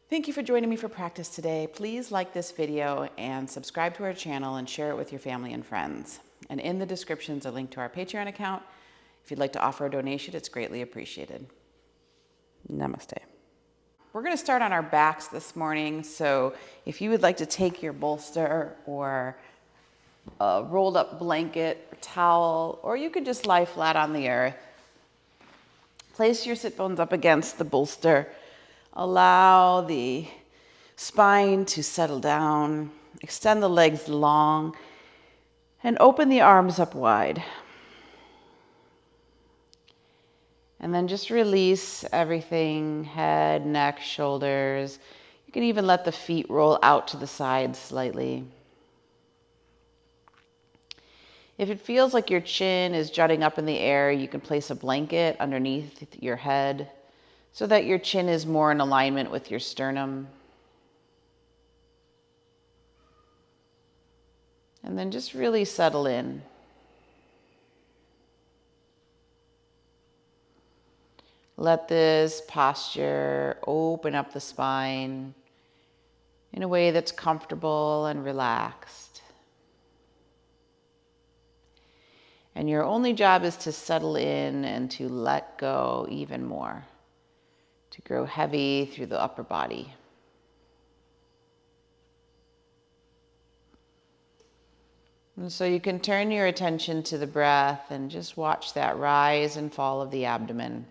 Thank you for joining me for practice today. Please like this video and subscribe to our channel and share it with your family and friends. And in the description is a link to our Patreon account. If you'd like to offer a donation, it's greatly appreciated. Namaste. We're going to start on our backs this morning. So if you would like to take your bolster or a rolled up blanket or towel, or you could just lie flat on the earth. Place your sit bones up against the bolster. Allow the spine to settle down. Extend the legs long and open the arms up wide. And then just release everything, head, neck, shoulders. You can even let the feet roll out to the side slightly. If it feels like your chin is jutting up in the air, you can place a blanket underneath your head so that your chin is more in alignment with your sternum. And then just really settle in. Let this posture open up the spine in a way that's comfortable and relaxed. And your only job is to settle in and to let go even more, to grow heavy through the upper body. And so you can turn your attention to the breath and just watch that rise and fall of the abdomen.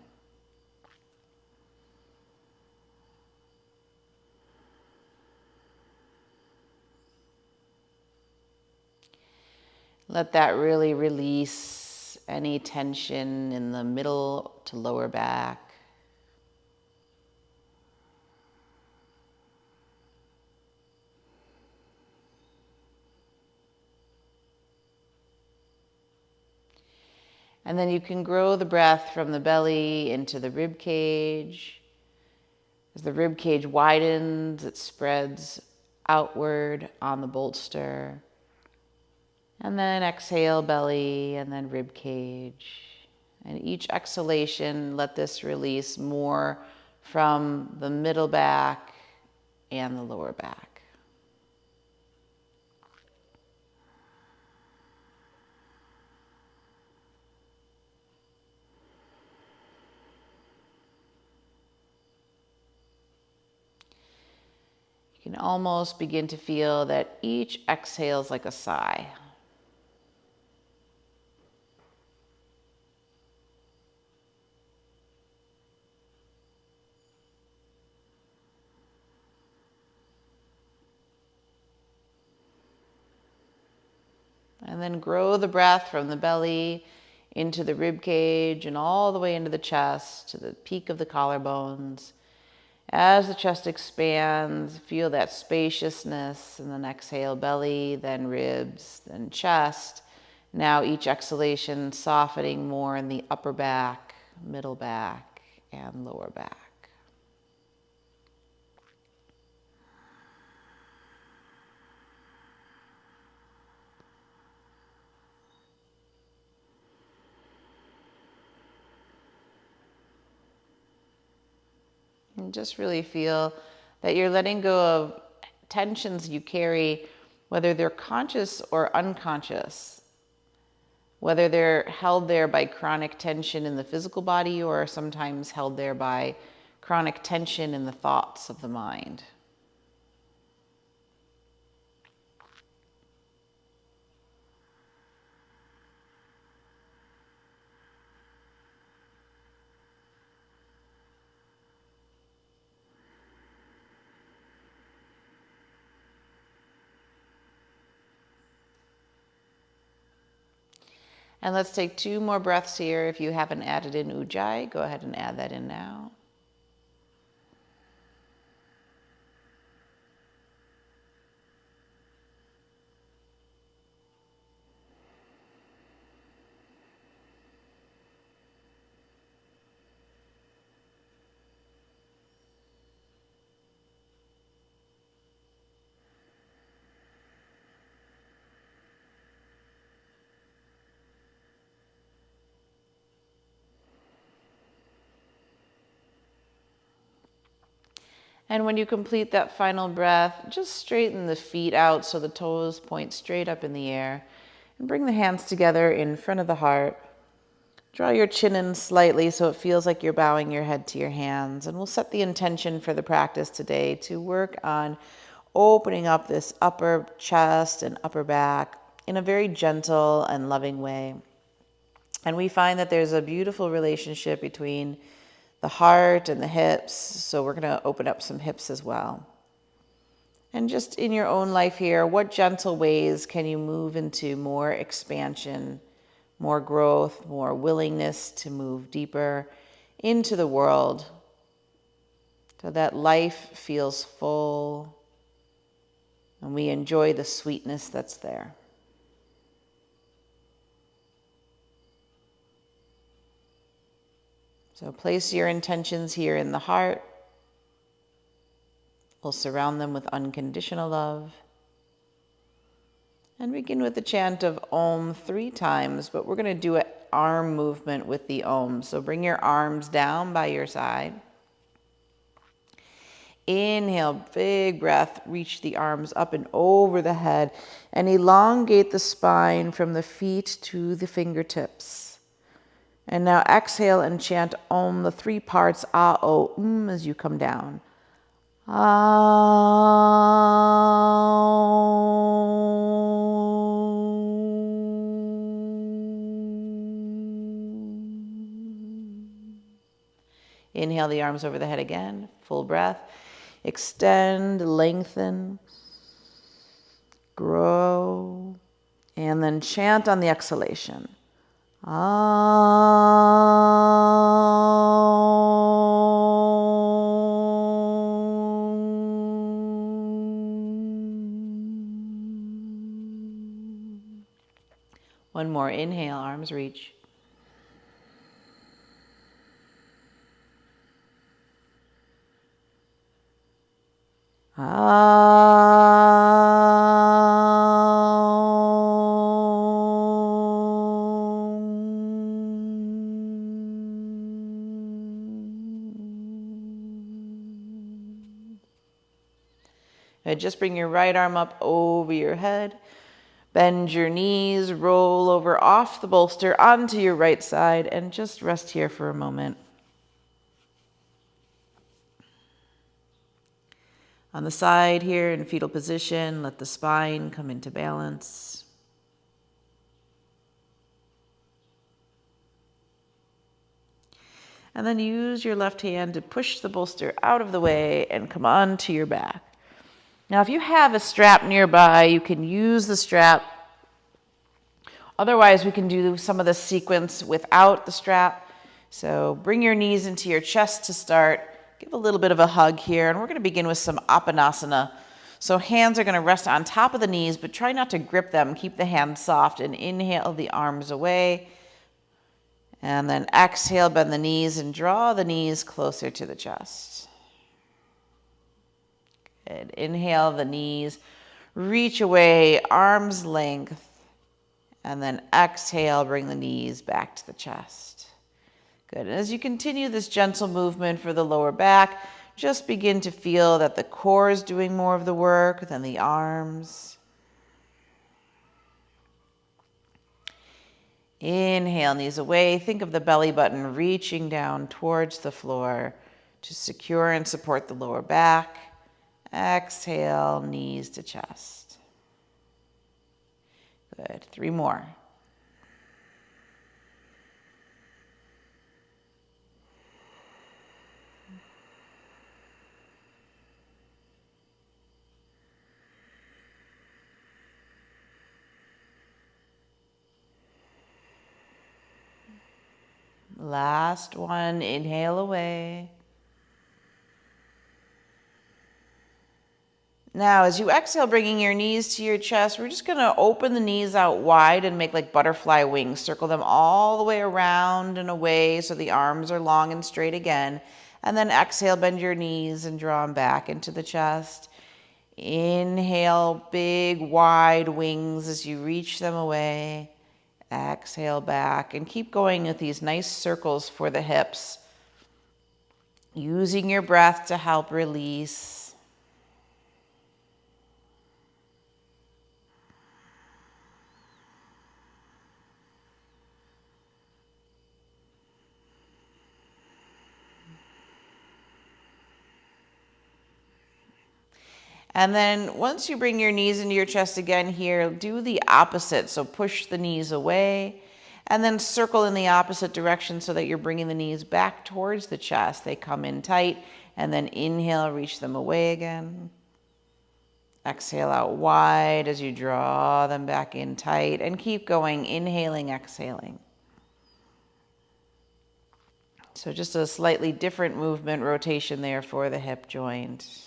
Let that really release any tension in the middle to lower back. And then you can grow the breath from the belly into the rib cage. As the rib cage widens, it spreads outward on the bolster. And then exhale, belly, and then rib cage. And each exhalation, let this release more from the middle back and the lower back. You can almost begin to feel that each exhale is like a sigh. And then grow the breath from the belly into the rib cage and all the way into the chest to the peak of the collarbones. As the chest expands, feel that spaciousness, and then exhale, belly, then ribs, then chest. Now each exhalation softening more in the upper back, middle back, and lower back. And just really feel that you're letting go of tensions you carry, whether they're conscious or unconscious, whether they're held there by chronic tension in the physical body or sometimes held there by chronic tension in the thoughts of the mind. And let's take 2 more breaths here. If you haven't added in Ujjayi, go ahead and add that in now. And when you complete that final breath, just straighten the feet out so the toes point straight up in the air. And bring the hands together in front of the heart. Draw your chin in slightly so it feels like you're bowing your head to your hands. And we'll set the intention for the practice today to work on opening up this upper chest and upper back in a very gentle and loving way. And we find that there's a beautiful relationship between the heart and the hips, so we're going to open up some hips as well. And just in your own life here, what gentle ways can you move into more expansion, more growth, more willingness to move deeper into the world so that life feels full and we enjoy the sweetness that's there. So place your intentions here in the heart. We'll surround them with unconditional love. And begin with the chant of Om 3 times, but we're going to do an arm movement with the Om. So bring your arms down by your side. Inhale, big breath, reach the arms up and over the head and elongate the spine from the feet to the fingertips. And now exhale and chant Om, the 3 parts, A, O, as you come down. Inhale the arms over the head again, full breath. Extend, lengthen, grow, and then chant on the exhalation. One more, inhale, arms reach. Just bring your right arm up over your head. Bend your knees, roll over off the bolster onto your right side, and just rest here for a moment. On the side here in fetal position, let the spine come into balance. And then use your left hand to push the bolster out of the way and come onto your back. Now, if you have a strap nearby, you can use the strap. Otherwise, we can do some of the sequence without the strap. So bring your knees into your chest to start. Give a little bit of a hug here, and we're going to begin with some openness. So hands are going to rest on top of the knees, but try not to grip them. Keep the hands soft, and inhale the arms away. And then exhale, bend the knees, and draw the knees closer to the chest. Good. Inhale the knees, reach away, arm's length, and then exhale, bring the knees back to the chest. Good. And as you continue this gentle movement for the lower back, just begin to feel that the core is doing more of the work than the arms. Inhale, knees away. Think of the belly button reaching down towards the floor to secure and support the lower back. Exhale, knees to chest. Good. 3 more. Last one. Inhale away. Now, as you exhale, bringing your knees to your chest, we're just going to open the knees out wide and make like butterfly wings. Circle them all the way around and away so the arms are long and straight again. And then exhale, bend your knees and draw them back into the chest. Inhale, big wide wings as you reach them away. Exhale back and keep going with these nice circles for the hips. Using your breath to help release. And then once you bring your knees into your chest again here, do the opposite. So push the knees away and then circle in the opposite direction so that you're bringing the knees back towards the chest. They come in tight, and then inhale, reach them away again. Exhale out wide as you draw them back in tight, and keep going, inhaling, exhaling. So just a slightly different movement rotation there for the hip joint.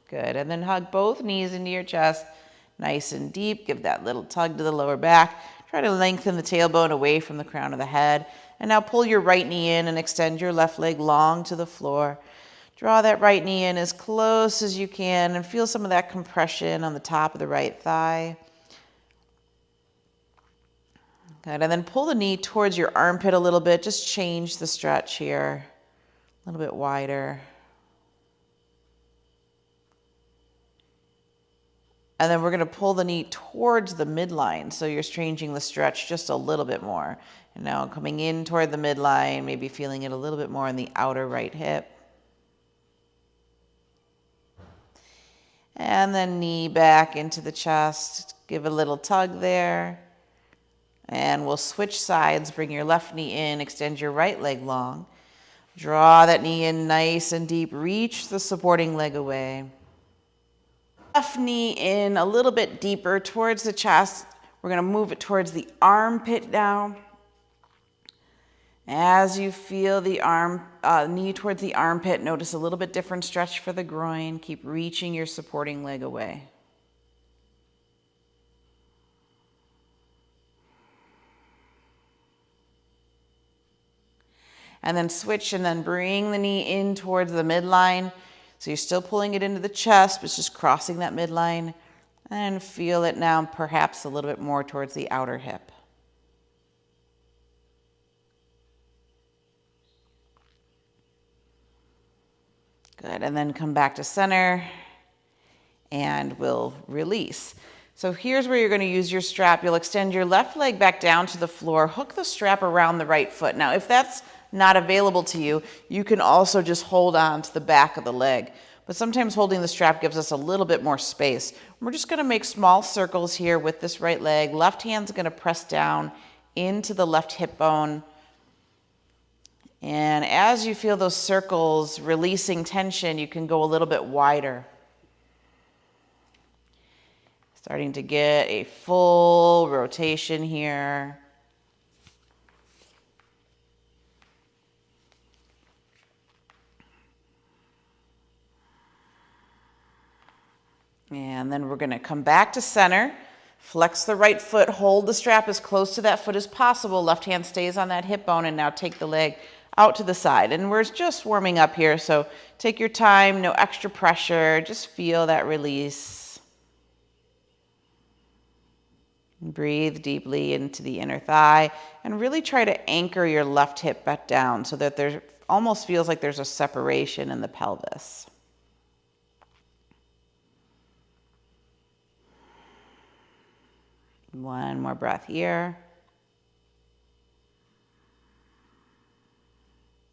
Good, and then hug both knees into your chest, nice and deep. Give that little tug to the lower back. Try to lengthen the tailbone away from the crown of the head. And now pull your right knee in and extend your left leg long to the floor. Draw that right knee in as close as you can and feel some of that compression on the top of the right thigh. Good, and then pull the knee towards your armpit a little bit. Just change the stretch here, a little bit wider. And then we're going to pull the knee towards the midline, so you're changing the stretch just a little bit more. And now coming in toward the midline, maybe feeling it a little bit more in the outer right hip. And then knee back into the chest. Give a little tug there. And we'll switch sides. Bring your left knee in, extend your right leg long. Draw that knee in nice and deep. Reach the supporting leg away. Left knee in a little bit deeper towards the chest. We're going to move it towards the armpit now. As you feel the knee towards the armpit, notice a little bit different stretch for the groin. Keep reaching your supporting leg away. And then switch and then bring the knee in towards the midline. So you're still pulling it into the chest, but it's just crossing that midline. And feel it now perhaps a little bit more towards the outer hip. Good, and then come back to center and we'll release. So here's where you're going to use your strap. You'll extend your left leg back down to the floor, hook the strap around the right foot. Now, if that's not available to you, you can also just hold on to the back of the leg. But sometimes holding the strap gives us a little bit more space. We're just going to make small circles here with this right leg. Left hand's going to press down into the left hip bone. And as you feel those circles releasing tension, you can go a little bit wider. Starting to get a full rotation here. And then we're going to come back to center, flex the right foot, hold the strap as close to that foot as possible. Left hand stays on that hip bone, and now take the leg out to the side. And we're just warming up here, so take your time, no extra pressure, just feel that release. Breathe deeply into the inner thigh and really try to anchor your left hip back down so that there almost feels like there's a separation in the pelvis. One more breath here.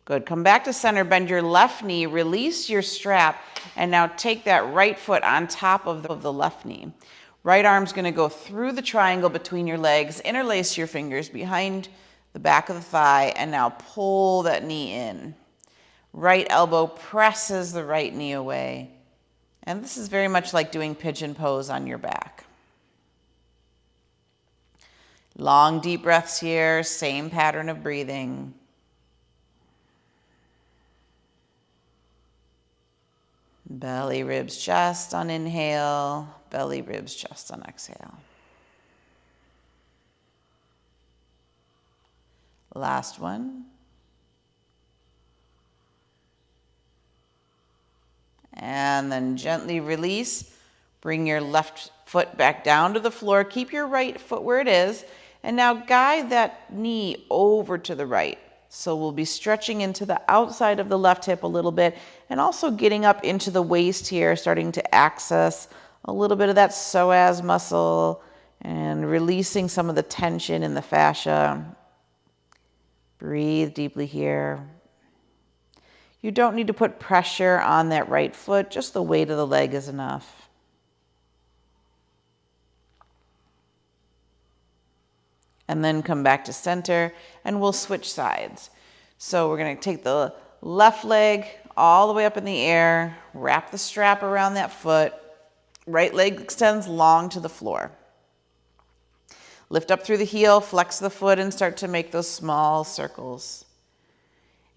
Good. Come back to center, bend your left knee, release your strap, and now take that right foot on top of the left knee. Right arm's going to go through the triangle between your legs, interlace your fingers behind the back of the thigh, and now pull that knee in. Right elbow presses the right knee away. And this is very much like doing pigeon pose on your back. Long, deep breaths here, same pattern of breathing. Belly, ribs, chest on inhale, belly, ribs, chest on exhale. Last one. And then gently release. Bring your left foot back down to the floor. Keep your right foot where it is. And now guide that knee over to the right. So we'll be stretching into the outside of the left hip a little bit and also getting up into the waist here, starting to access a little bit of that psoas muscle and releasing some of the tension in the fascia. Breathe deeply here. You don't need to put pressure on that right foot, just the weight of the leg is enough. And then come back to center and we'll switch sides. So we're going to take the left leg all the way up in the air, wrap the strap around that foot, right leg extends long to the floor. Lift up through the heel, flex the foot, and start to make those small circles.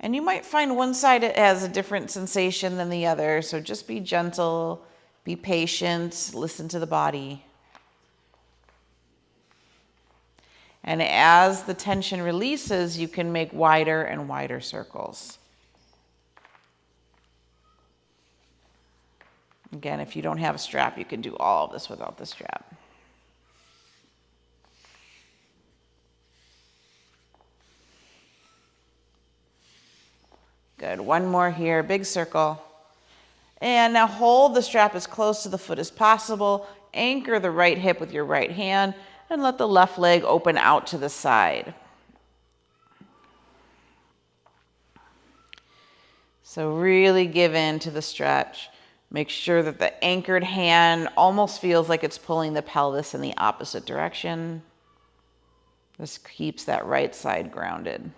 And you might find one side has a different sensation than the other, so just be gentle, be patient, listen to the body. And as the tension releases, you can make wider and wider circles. Again, if you don't have a strap, you can do all of this without the strap. Good. One more here, big circle. And now hold the strap as close to the foot as possible. Anchor the right hip with your right hand and let the left leg open out to the side. So really give in to the stretch. Make sure that the anchored hand almost feels like it's pulling the pelvis in the opposite direction. This keeps that right side grounded.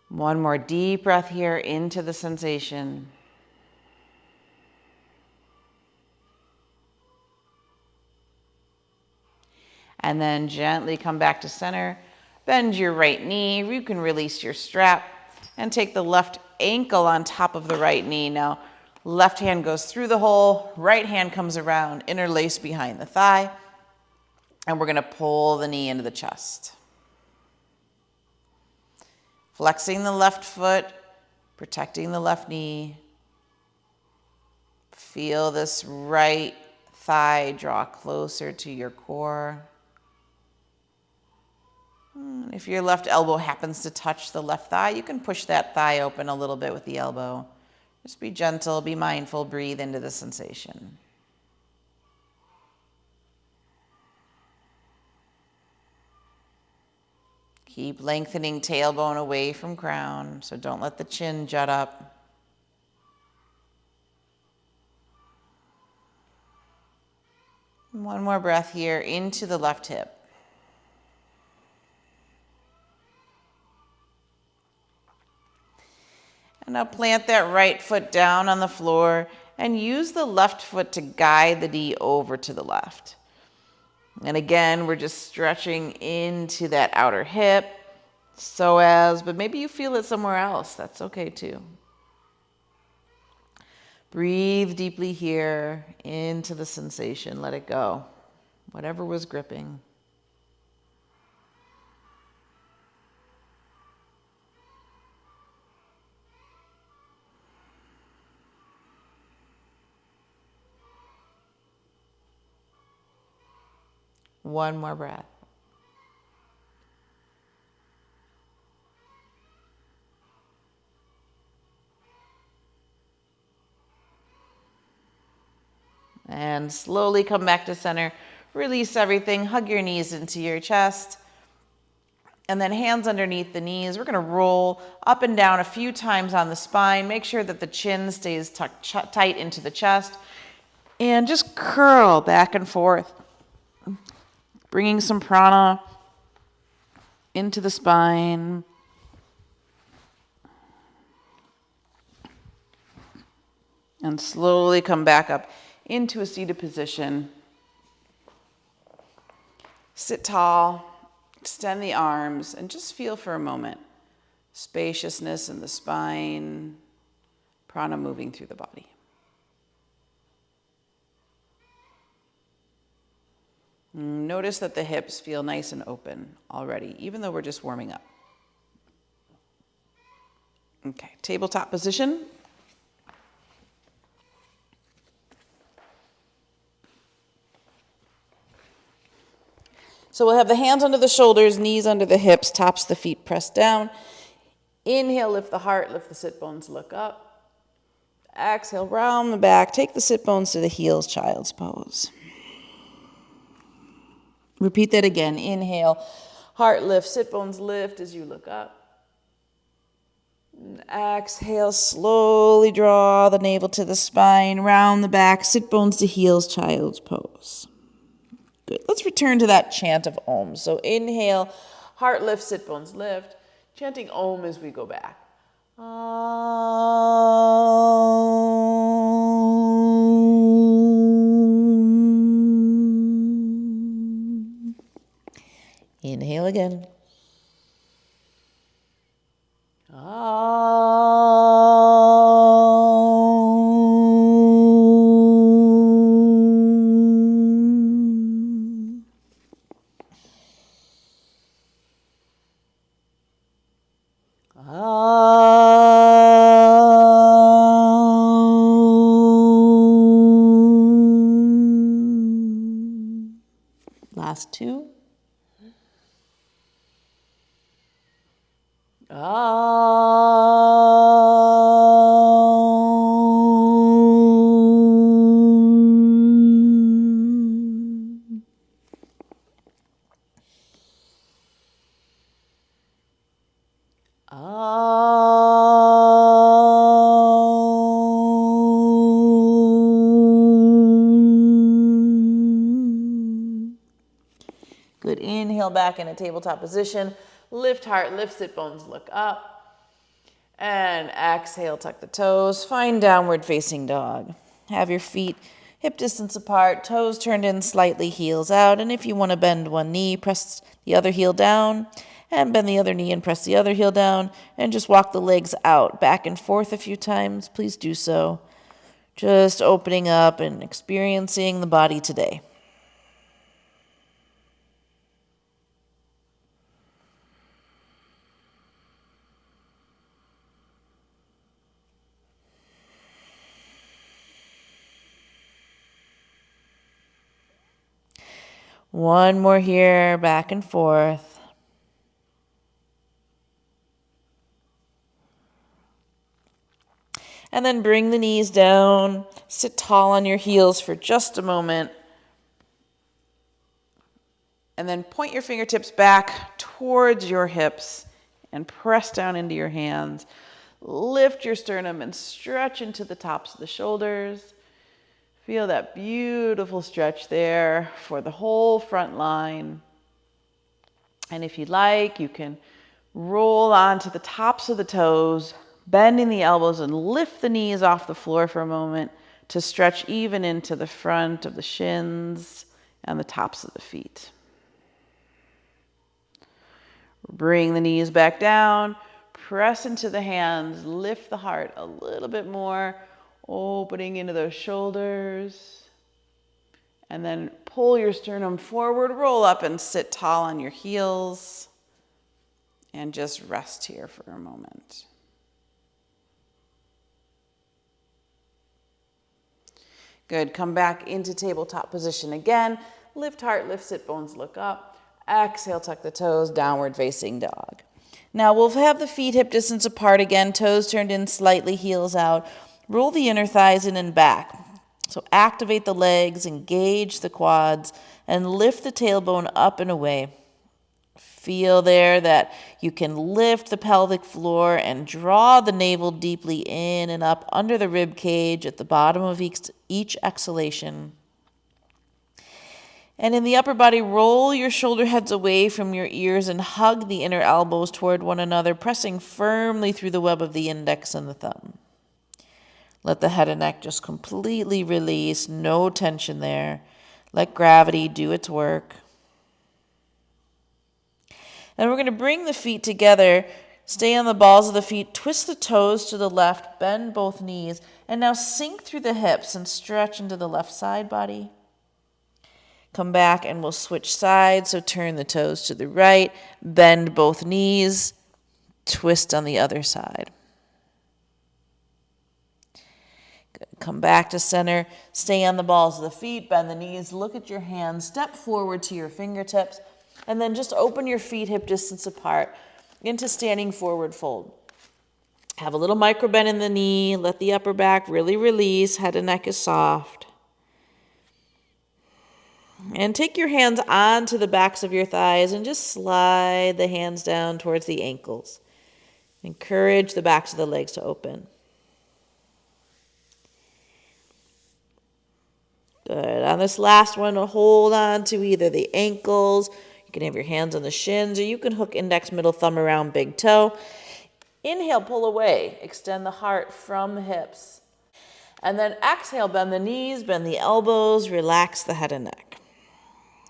One more deep breath here into the sensation. And then gently come back to center. Bend your right knee. You can release your strap and take the left ankle on top of the right knee. Now, left hand goes through the hole, right hand comes around, interlace behind the thigh, and we're going to pull the knee into the chest. Flexing the left foot, protecting the left knee. Feel this right thigh draw closer to your core. If your left elbow happens to touch the left thigh, you can push that thigh open a little bit with the elbow. Just be gentle, be mindful, breathe into the sensation. Keep lengthening tailbone away from crown, so don't let the chin jut up. One more breath here into the left hip. And now plant that right foot down on the floor and use the left foot to guide the knee over to the left. And again, we're just stretching into that outer hip, but maybe you feel it somewhere else. That's okay too. Breathe deeply here into the sensation. Let it go. Whatever was gripping. One more breath. And slowly come back to center. Release everything. Hug your knees into your chest. And then hands underneath the knees. We're going to roll up and down a few times on the spine. Make sure that the chin stays tucked tight into the chest. And just curl back and forth. Bringing some prana into the spine. And slowly come back up into a seated position. Sit tall, extend the arms, and just feel for a moment spaciousness in the spine, prana moving through the body. Notice that the hips feel nice and open already, even though we're just warming up. Okay, tabletop position. So we'll have the hands under the shoulders, knees under the hips, tops of the feet pressed down. Inhale, lift the heart, lift the sit bones, look up. Exhale, round the back, take the sit bones to the heels, child's pose. Repeat that again. Inhale, heart lift, sit bones lift as you look up. Exhale, slowly draw the navel to the spine, round the back, sit bones to heels, child's pose. Good. Let's return to that chant of Om. So inhale, heart lift, sit bones lift. Chanting Om as we go back. Om. Inhale again. Last two. Good. Inhale back in a tabletop position. Lift heart, lift sit bones, look up. And exhale, tuck the toes. Find downward facing dog. Have your feet hip distance apart, toes turned in slightly, heels out. And if you want to bend one knee, press the other heel down. And bend the other knee and press the other heel down. And just walk the legs out, back and forth a few times. Please do so. Just opening up and experiencing the body today. One more here, back and forth. And then bring the knees down. Sit tall on your heels for just a moment. And then point your fingertips back towards your hips and press down into your hands. Lift your sternum and stretch into the tops of the shoulders. Feel that beautiful stretch there for the whole front line. And if you'd like, you can roll onto the tops of the toes, bending the elbows and lift the knees off the floor for a moment to stretch even into the front of the shins and the tops of the feet. Bring the knees back down, press into the hands, lift the heart a little bit more, opening into those shoulders. And then pull your sternum forward, roll up and sit tall on your heels. And just rest here for a moment. Good. Come back into tabletop position again. Lift heart, lift sit bones, look up. Exhale, tuck the toes, downward facing dog. Now we'll have the feet hip distance apart again, toes turned in slightly, heels out. Roll the inner thighs in and back. So activate the legs, engage the quads, and lift the tailbone up and away. Feel there that you can lift the pelvic floor and draw the navel deeply in and up under the rib cage at the bottom of each exhalation. And in the upper body, roll your shoulder heads away from your ears and hug the inner elbows toward one another, pressing firmly through the web of the index and the thumb. Let the head and neck just completely release, no tension there. Let gravity do its work. And we're going to bring the feet together, stay on the balls of the feet, twist the toes to the left, bend both knees, and now sink through the hips and stretch into the left side body. Come back and we'll switch sides, so turn the toes to the right, bend both knees, twist on the other side. Good. Come back to center. Stay on the balls of the feet. Bend the knees. Look at your hands. Step forward to your fingertips. And then just open your feet hip distance apart into standing forward fold. Have a little micro bend in the knee. Let the upper back really release. Head and neck is soft. And take your hands onto the backs of your thighs and just slide the hands down towards the ankles. Encourage the backs of the legs to open. Good. On this last one, hold on to either the ankles. You can have your hands on the shins, or you can hook index, middle thumb around big toe. Inhale, pull away. Extend the heart from the hips. And then exhale, bend the knees, bend the elbows, relax the head and neck.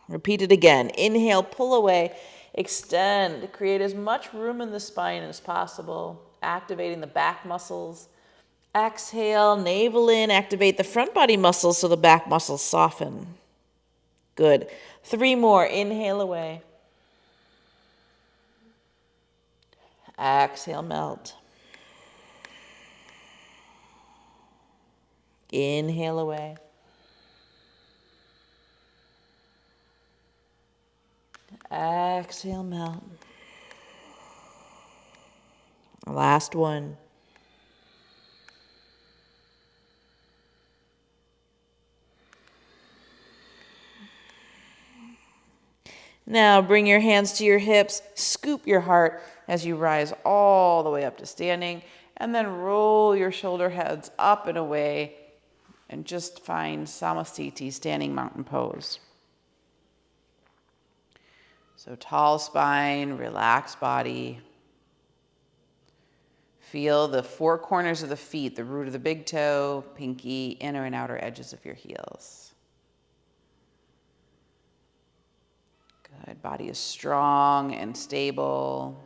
Repeat it again. Inhale, pull away, extend. Create as much room in the spine as possible, activating the back muscles. Exhale, navel in, activate the front body muscles so the back muscles soften. Good. 3 more. Inhale away. Exhale, melt. Inhale away. Exhale, melt. Last one. Now bring your hands to your hips, scoop your heart as you rise all the way up to standing, and then roll your shoulder heads up and away, and just find Samasthiti, standing mountain pose. So tall spine, relaxed body. Feel the 4 corners of the feet, the root of the big toe, pinky, inner and outer edges of your heels. Good. Body is strong and stable,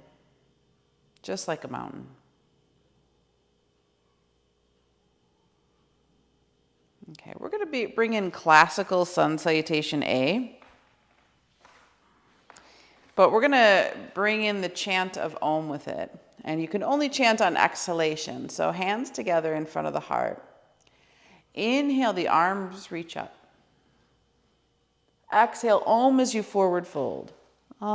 just like a mountain. Okay, we're going to bring in classical sun salutation A, but we're going to bring in the chant of Om with it. And you can only chant on exhalation, so hands together in front of the heart. Inhale, the arms reach up. Exhale, Om as you forward fold. Om.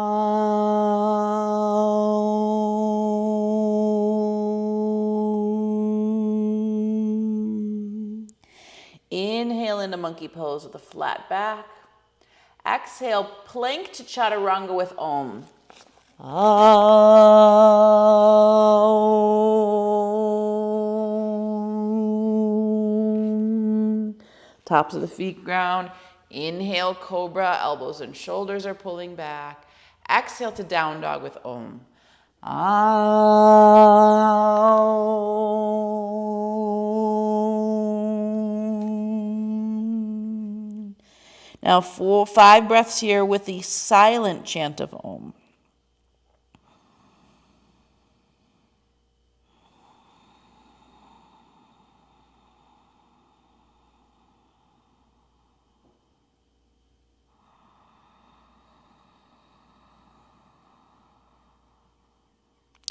Inhale into monkey pose with a flat back. Exhale, plank to chaturanga with Om. Om. Tops of the feet ground. Inhale, cobra, elbows and shoulders are pulling back. Exhale to down dog with Om. Om. Now 5 breaths here with the silent chant of Om.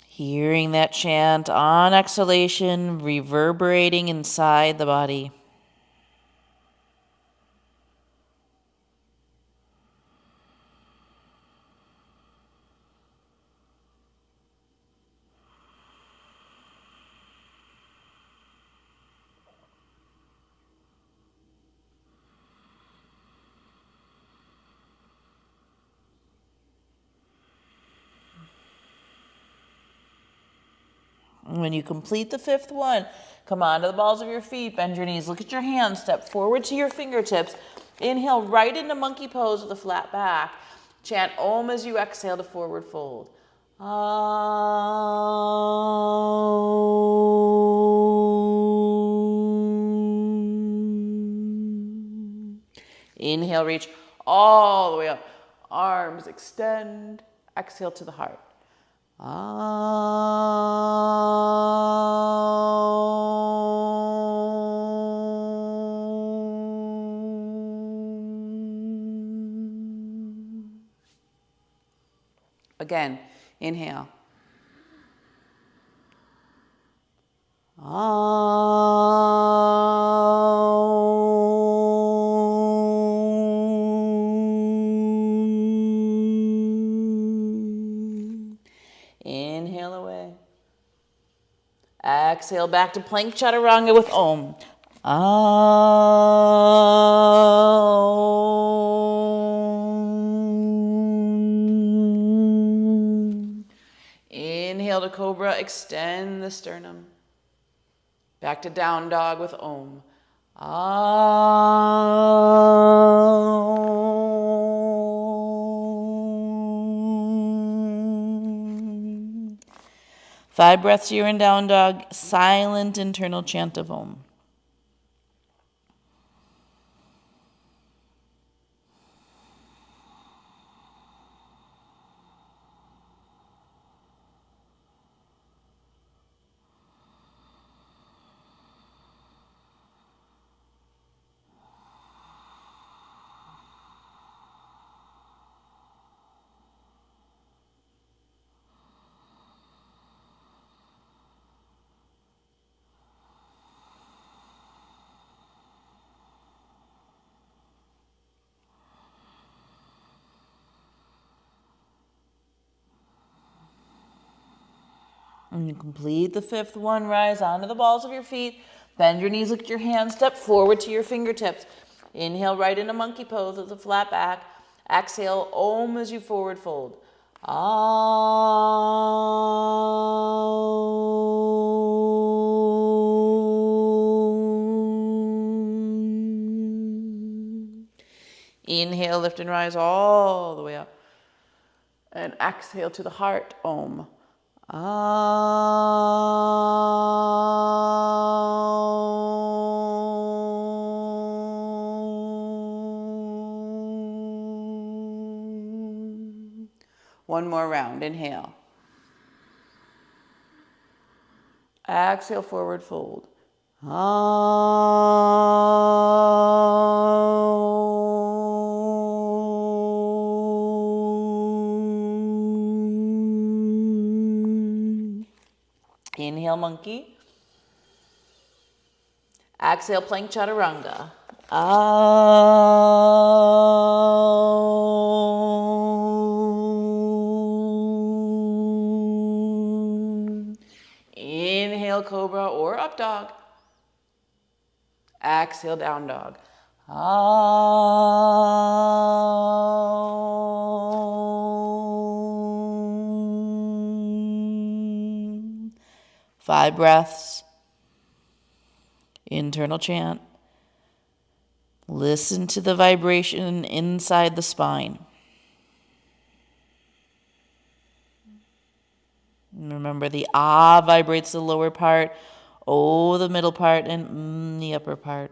Hearing that chant on exhalation, reverberating inside the body. When you complete the 5th one, come onto the balls of your feet, bend your knees, look at your hands, step forward to your fingertips. Inhale right into monkey pose with a flat back. Chant Om as you exhale to forward fold. Om. Inhale, reach all the way up. Arms extend. Exhale to the heart. Again, inhale. Exhale back to plank chaturanga with Om. Inhale to cobra, extend the sternum. Back to down dog with Om. Om. 5 breaths here in down dog, silent internal chant of Om. And you complete the 5th one, rise onto the balls of your feet, bend your knees, look at your hands, step forward to your fingertips. Inhale right into monkey pose with a flat back. Exhale, Om as you forward fold. Om. Inhale, lift and rise all the way up. And exhale to the heart, Om. One more round, inhale. Exhale, forward fold. Inhale, monkey. Exhale, plank chaturanga. Inhale, cobra or up dog. Exhale, down dog. 5 breaths. Internal chant. Listen to the vibration inside the spine. Remember, the ah vibrates the lower part, oh the middle part, and the upper part.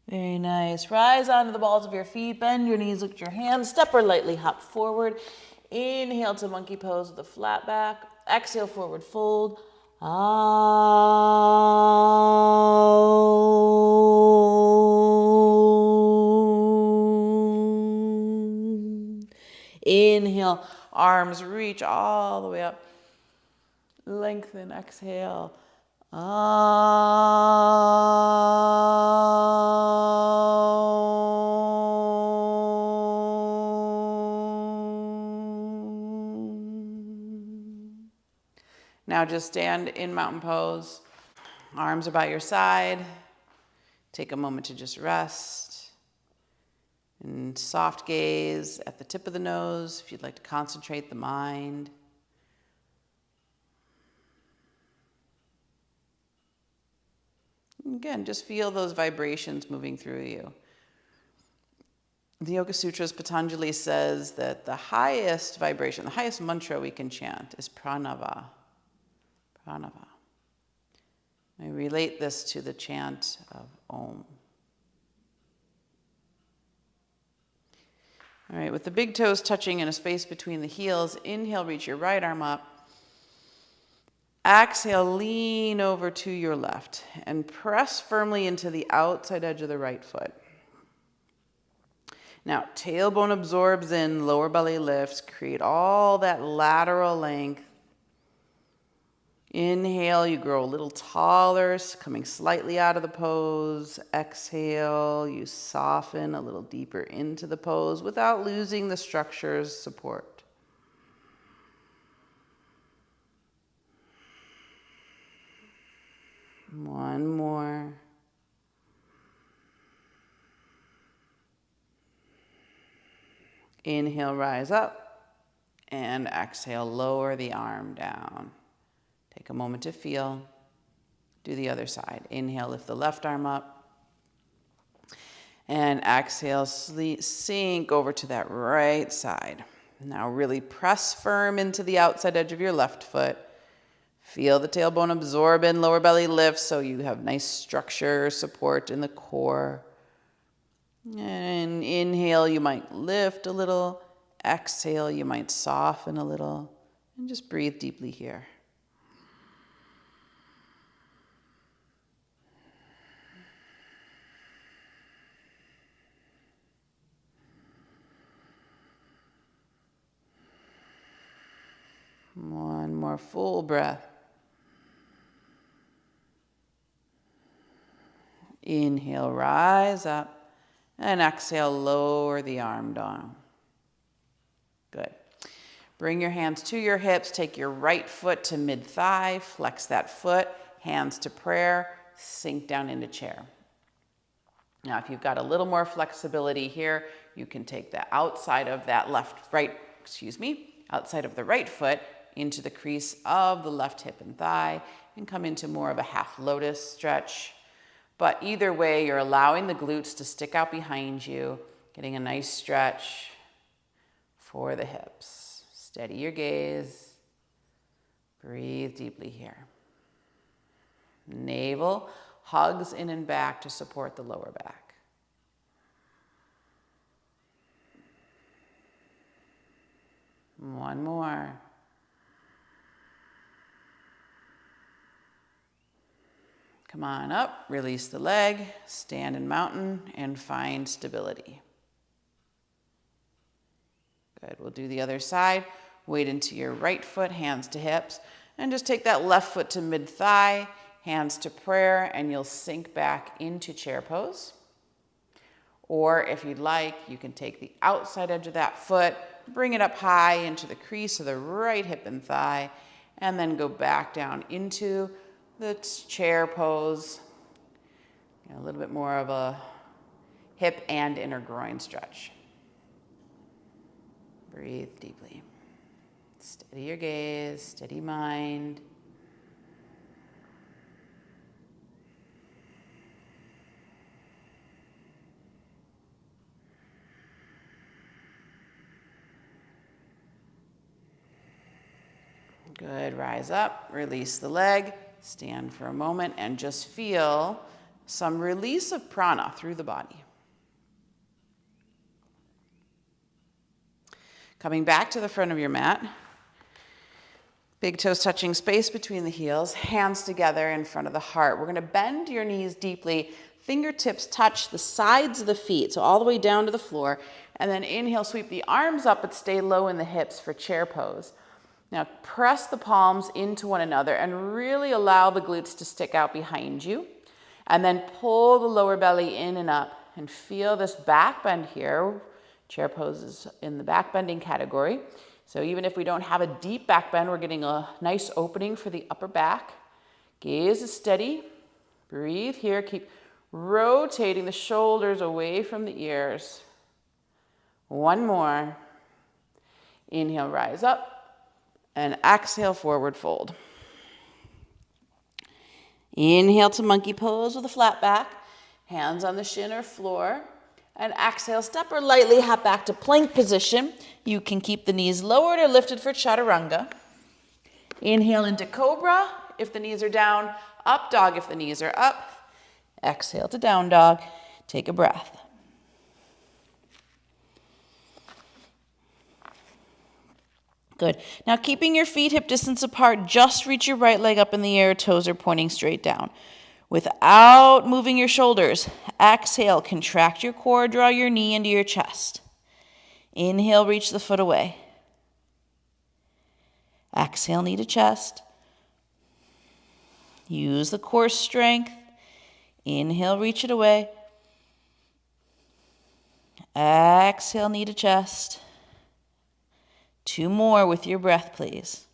Very nice. Rise onto the balls of your feet. Bend your knees, look at your hands. Step or lightly hop forward. Inhale to monkey pose with a flat back. Exhale, forward fold. Inhale, arms reach all the way up. Lengthen, exhale. Now just stand in mountain pose. Arms are by your side. Take a moment to just rest. And soft gaze at the tip of the nose if you'd like to concentrate the mind. Again, just feel those vibrations moving through you. The Yoga Sutras, Patanjali says that the highest vibration, the highest mantra we can chant is pranava. Pranava. I relate this to the chant of Om. All right, with the big toes touching in a space between the heels, inhale, reach your right arm up. Exhale, lean over to your left and press firmly into the outside edge of the right foot. Now, tailbone absorbs in, lower belly lifts, create all that lateral length. Inhale, you grow a little taller, coming slightly out of the pose. Exhale, you soften a little deeper into the pose without losing the structure's support. One more. Inhale, rise up, and exhale, lower the arm down. Take a moment to feel. Do the other side. Inhale, lift the left arm up. And exhale, sink over to that right side. Now really press firm into the outside edge of your left foot. Feel the tailbone absorb in, lower belly lift, so you have nice structure, support in the core. And inhale, you might lift a little. Exhale, you might soften a little. And just breathe deeply here. One more full breath. Inhale, rise up, and exhale, lower the arm down. Good. Bring your hands to your hips, take your right foot to mid-thigh, flex that foot, hands to prayer, sink down into chair. Now, if you've got a little more flexibility here, you can take the outside of that outside of the right foot into the crease of the left hip and thigh and come into more of a half lotus stretch. But either way, you're allowing the glutes to stick out behind you, getting a nice stretch for the hips. Steady your gaze. Breathe deeply here. Navel hugs in and back to support the lower back. One more. Come on up, release the leg, stand in mountain, and find stability. Good, we'll do the other side. Weight into your right foot, hands to hips, and just take that left foot to mid-thigh, hands to prayer, and you'll sink back into chair pose. Or if you'd like, you can take the outside edge of that foot, bring it up high into the crease of the right hip and thigh, and then go back down into the chair pose. A little bit more of a hip and inner groin stretch. Breathe deeply. Steady your gaze, steady mind. Good, rise up, release the leg, stand for a moment, and just feel some release of prana through the body. Coming back to the front of your mat, big toes touching space between the heels, hands together in front of the heart. We're going to bend your knees deeply, fingertips touch the sides of the feet, so all the way down to the floor, and then inhale, sweep the arms up, but stay low in the hips for chair pose. Now press the palms into one another and really allow the glutes to stick out behind you. And then pull the lower belly in and up and feel this back bend here. Chair pose is in the back bending category. So even if we don't have a deep back bend, we're getting a nice opening for the upper back. Gaze is steady. Breathe here. Keep rotating the shoulders away from the ears. One more. Inhale, rise up. And exhale, forward fold. Inhale to monkey pose with a flat back. Hands on the shin or floor. And exhale, step or lightly hop back to plank position. You can keep the knees lowered or lifted for chaturanga. Inhale into cobra if the knees are down. Up dog if the knees are up. Exhale to down dog. Take a breath. Good. Now keeping your feet hip distance apart, just reach your right leg up in the air, toes are pointing straight down. Without moving your shoulders, exhale, contract your core, draw your knee into your chest. Inhale, reach the foot away. Exhale, knee to chest. Use the core strength. Inhale, reach it away. Exhale, knee to chest. 2 more with your breath, please.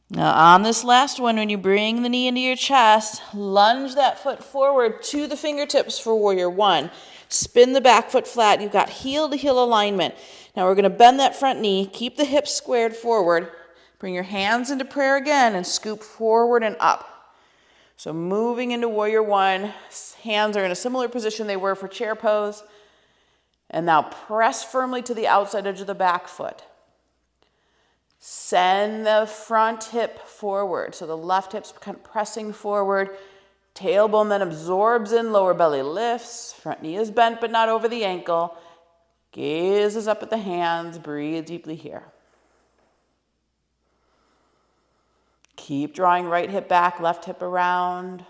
Now on this last one, when you bring the knee into your chest, lunge that foot forward to the fingertips for warrior 1. Spin the back foot flat. You've got heel to heel alignment. Now we're going to bend that front knee. Keep the hips squared forward. Bring your hands into prayer again and scoop forward and up. So moving into warrior 1, hands are in a similar position they were for chair pose. And now press firmly to the outside edge of the back foot. Send the front hip forward. So the left hip's kind of pressing forward. Tailbone then absorbs in, lower belly lifts. Front knee is bent but not over the ankle. Gaze is up at the hands. Breathe deeply here. Keep drawing right hip back, left hip around.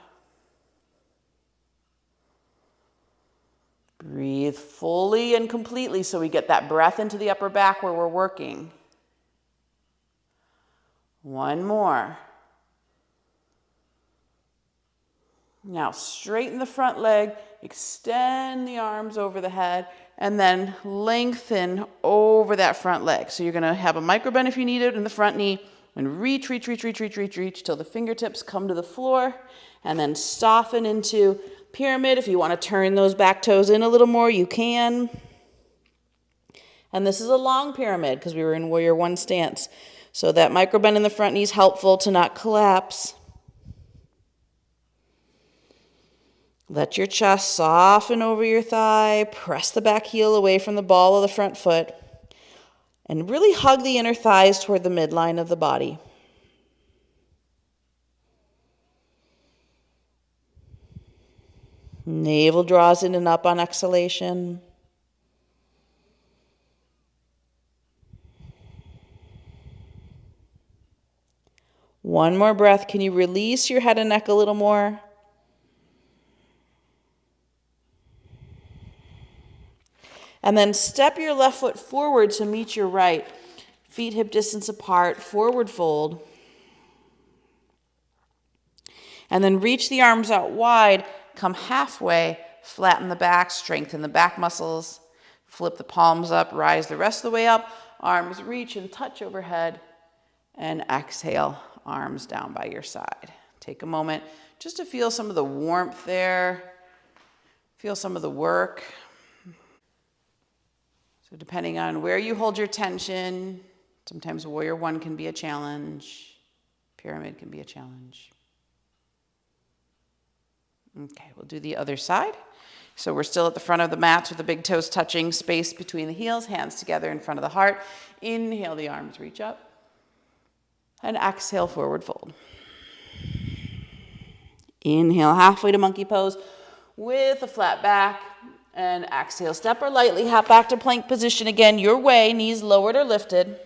Breathe fully and completely so we get that breath into the upper back where we're working. 1 more. Now straighten the front leg, extend the arms over the head, and then lengthen over that front leg. So you're going to have a micro bend if you need it in the front knee, and reach till the fingertips come to the floor, and then soften into pyramid. If you want to turn those back toes in a little more, you can. And this is a long pyramid because we were in warrior 1 stance. So that micro bend in the front knee is helpful to not collapse. Let your chest soften over your thigh. Press the back heel away from the ball of the front foot. And really hug the inner thighs toward the midline of the body. Navel draws in and up on exhalation. One more breath. Can you release your head and neck a little more? And then step your left foot forward to meet your right. Feet hip distance apart, forward fold. And then reach the arms out wide, come halfway, flatten the back, strengthen the back muscles. Flip the palms up, rise the rest of the way up. Arms reach and touch overhead. And exhale, arms down by your side. Take a moment just to feel some of the warmth there. Feel some of the work. So depending on where you hold your tension, sometimes warrior 1 can be a challenge. Pyramid can be a challenge. Okay, we'll do the other side. So we're still at the front of the mats with the big toes touching, space between the heels, hands together in front of the heart. Inhale, the arms reach up. And exhale, forward fold. Inhale, halfway to monkey pose with a flat back. And exhale, step or lightly hop back to plank position again, your way, knees lowered or lifted.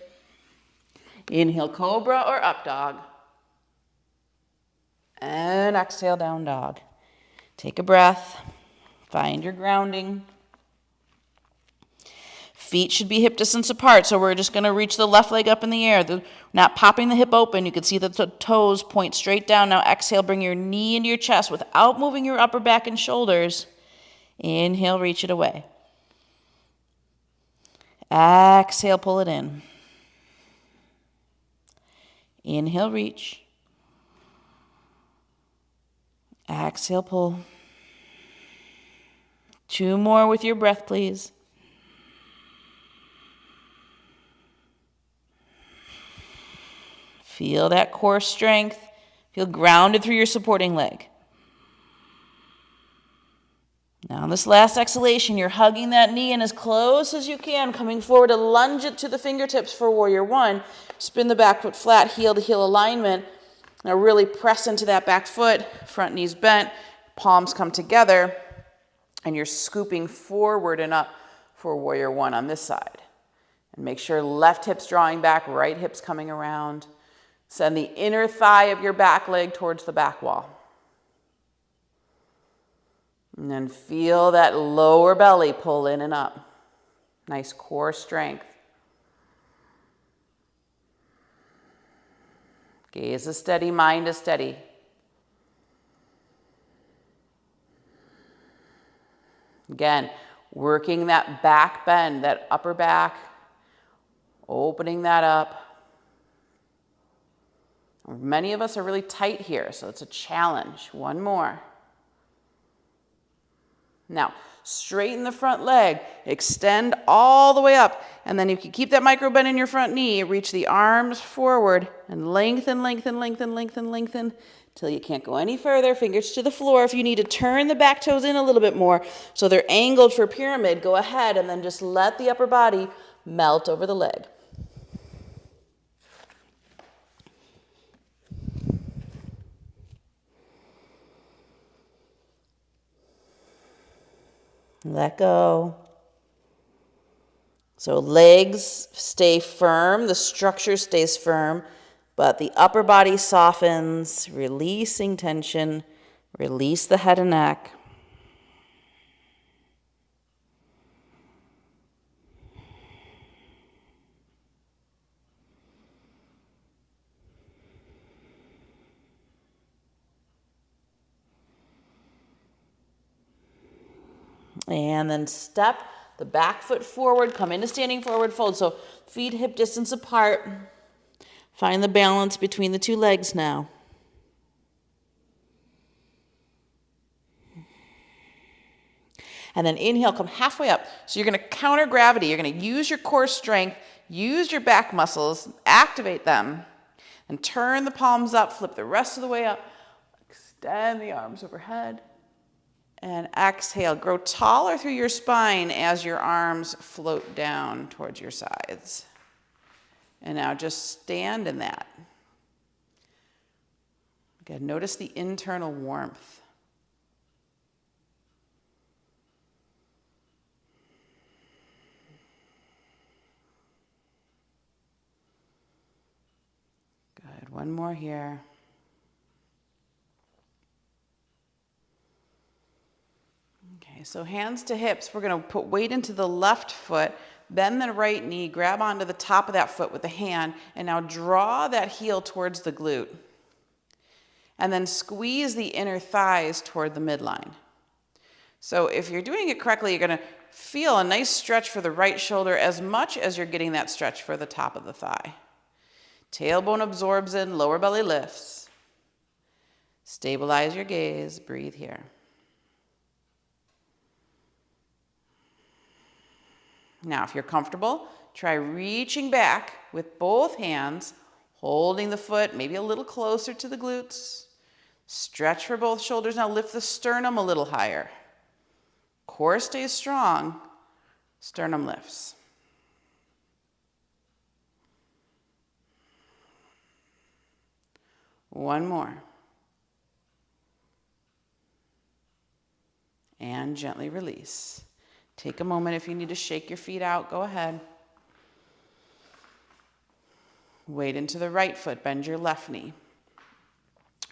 Inhale, cobra or up dog. And exhale, down dog. Take a breath. Find your grounding. Feet should be hip distance apart, so we're just going to reach the left leg up in the air. Not popping the hip open. You can see that the toes point straight down. Now exhale, bring your knee into your chest without moving your upper back and shoulders. Inhale, reach it away. Exhale, pull it in. Inhale, reach. Exhale, pull. 2 more with your breath, please. Feel that core strength. Feel grounded through your supporting leg. Now, on this last exhalation, you're hugging that knee in as close as you can, coming forward to lunge it to the fingertips for warrior 1. Spin the back foot flat, heel to heel alignment. Now really press into that back foot, front knees bent, palms come together, and you're scooping forward and up for warrior one on this side. And make sure left hip's drawing back, right hip's coming around. Send the inner thigh of your back leg towards the back wall. And then feel that lower belly pull in and up. Nice core strength. Gaze is steady, mind is steady. Again, working that back bend, that upper back, opening that up. Many of us are really tight here, so it's a challenge. One more. Now, straighten the front leg, extend all the way up, and then you can keep that micro bend in your front knee, reach the arms forward, and lengthen, lengthen, lengthen, lengthen, lengthen, till you can't go any further, fingers to the floor. If you need to turn the back toes in a little bit more so they're angled for pyramid, go ahead, and then just let the upper body melt over the leg. Let go. So legs stay firm, the structure stays firm, but the upper body softens, releasing tension, release the head and neck. And then step the back foot forward, come into standing forward fold. So feet hip distance apart. Find the balance between the two legs now. And then inhale, come halfway up. So you're going to counter gravity. You're going to use your core strength, use your back muscles, activate them, and turn the palms up, flip the rest of the way up. Extend the arms overhead. And exhale, grow taller through your spine as your arms float down towards your sides. And now just stand in that. Again, notice the internal warmth. Good, one more here. Okay, so hands to hips. We're going to put weight into the left foot, bend the right knee, grab onto the top of that foot with the hand, and now draw that heel towards the glute. And then squeeze the inner thighs toward the midline. So if you're doing it correctly, you're going to feel a nice stretch for the right shoulder as much as you're getting that stretch for the top of the thigh. Tailbone absorbs in, lower belly lifts. Stabilize your gaze, breathe here. Now, if you're comfortable, try reaching back with both hands, holding the foot maybe a little closer to the glutes. Stretch for both shoulders. Now lift the sternum a little higher. Core stays strong. Sternum lifts. One more. And gently release. Take a moment. If you need to shake your feet out, go ahead. Weight into the right foot, bend your left knee.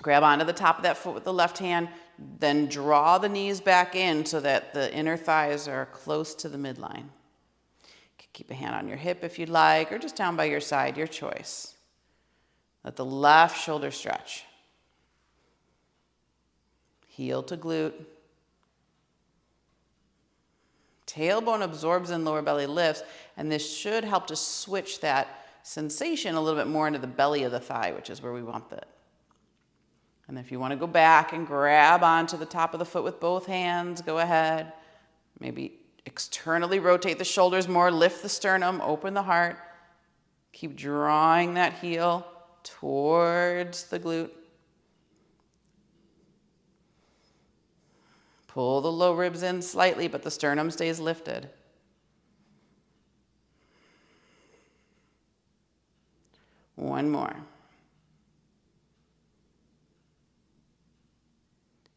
Grab onto the top of that foot with the left hand, then draw the knees back in so that the inner thighs are close to the midline. You can keep a hand on your hip if you'd like, or just down by your side, your choice. Let the left shoulder stretch. Heel to glute. Tailbone absorbs in, lower belly lifts, and this should help to switch that sensation a little bit more into the belly of the thigh, which is where we want that. And if you want to go back and grab onto the top of the foot with both hands, go ahead. Maybe externally rotate the shoulders more, lift the sternum, open the heart. Keep drawing that heel towards the glute. Pull the low ribs in slightly, but the sternum stays lifted. One more.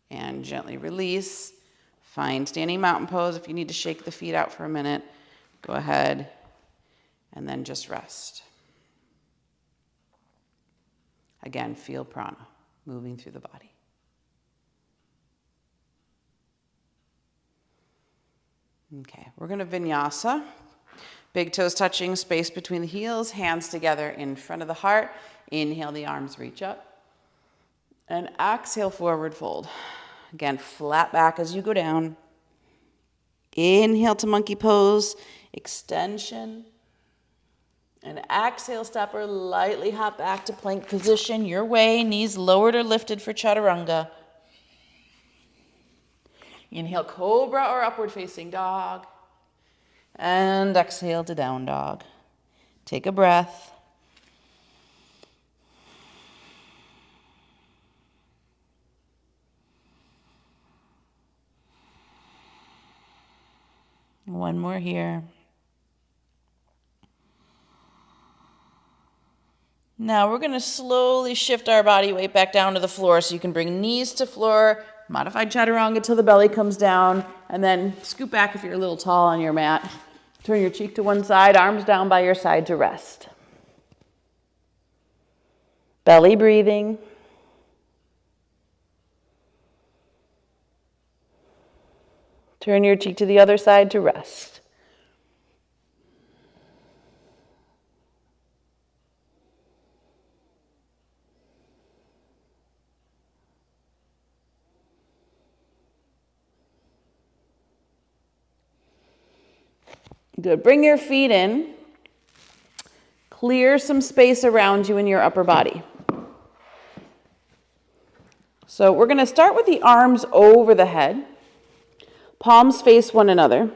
and gently release. Find standing mountain pose. If you need to shake the feet out for a minute, go ahead, and then just rest. Again, feel prana moving through the body. Okay, we're going to vinyasa. Big toes touching, space between the heels, hands together in front of the heart. Inhale, the arms reach up. And exhale, forward fold. Again, flat back as you go down. Inhale to monkey pose, extension. And exhale, step or lightly hop back to plank position. Your way, knees lowered or lifted for chaturanga. Inhale, cobra or upward facing dog. And exhale to down dog. Take a breath. One more here. Now we're going to slowly shift our body weight back down to the floor, so you can bring knees to floor, modified chaturanga till the belly comes down, and then scoot back if you're a little tall on your mat. Turn your cheek to one side, arms down by your side to rest. Belly breathing. Turn your cheek to the other side to rest. Good. Bring your feet in. Clear some space around you in your upper body. So we're going to start with the arms over the head. Palms face one another.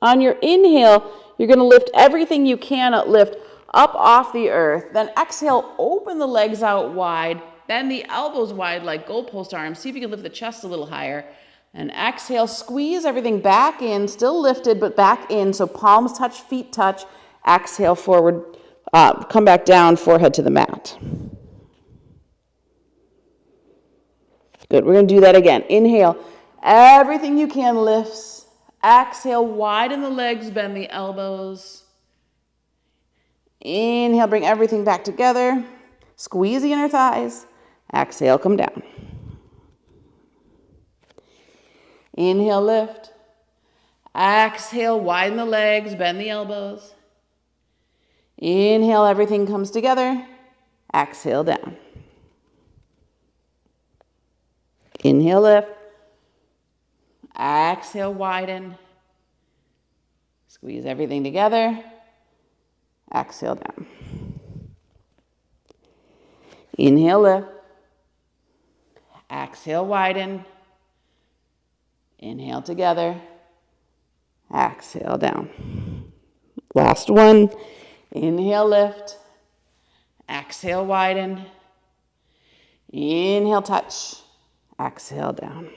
On your inhale, you're going to lift everything you can lift up off the earth. Then exhale, open the legs out wide. Bend the elbows wide like goalpost arms. See if you can lift the chest a little higher. And exhale, squeeze everything back in, still lifted, but back in. So palms touch, feet touch. Exhale, forward, come back down, forehead to the mat. Good, we're going to do that again. Inhale, everything you can lifts. Exhale, widen the legs, bend the elbows. Inhale, bring everything back together. Squeeze the inner thighs. Exhale, come down. Inhale, lift. Exhale, widen the legs, bend the elbows. Inhale, everything comes together. Exhale, down. Inhale, lift. Exhale, widen. Squeeze everything together. Exhale, down. Inhale, lift. Exhale, widen. Inhale together. Exhale, down. Last one. Inhale, lift. Exhale, widen. Inhale, touch. Exhale, down.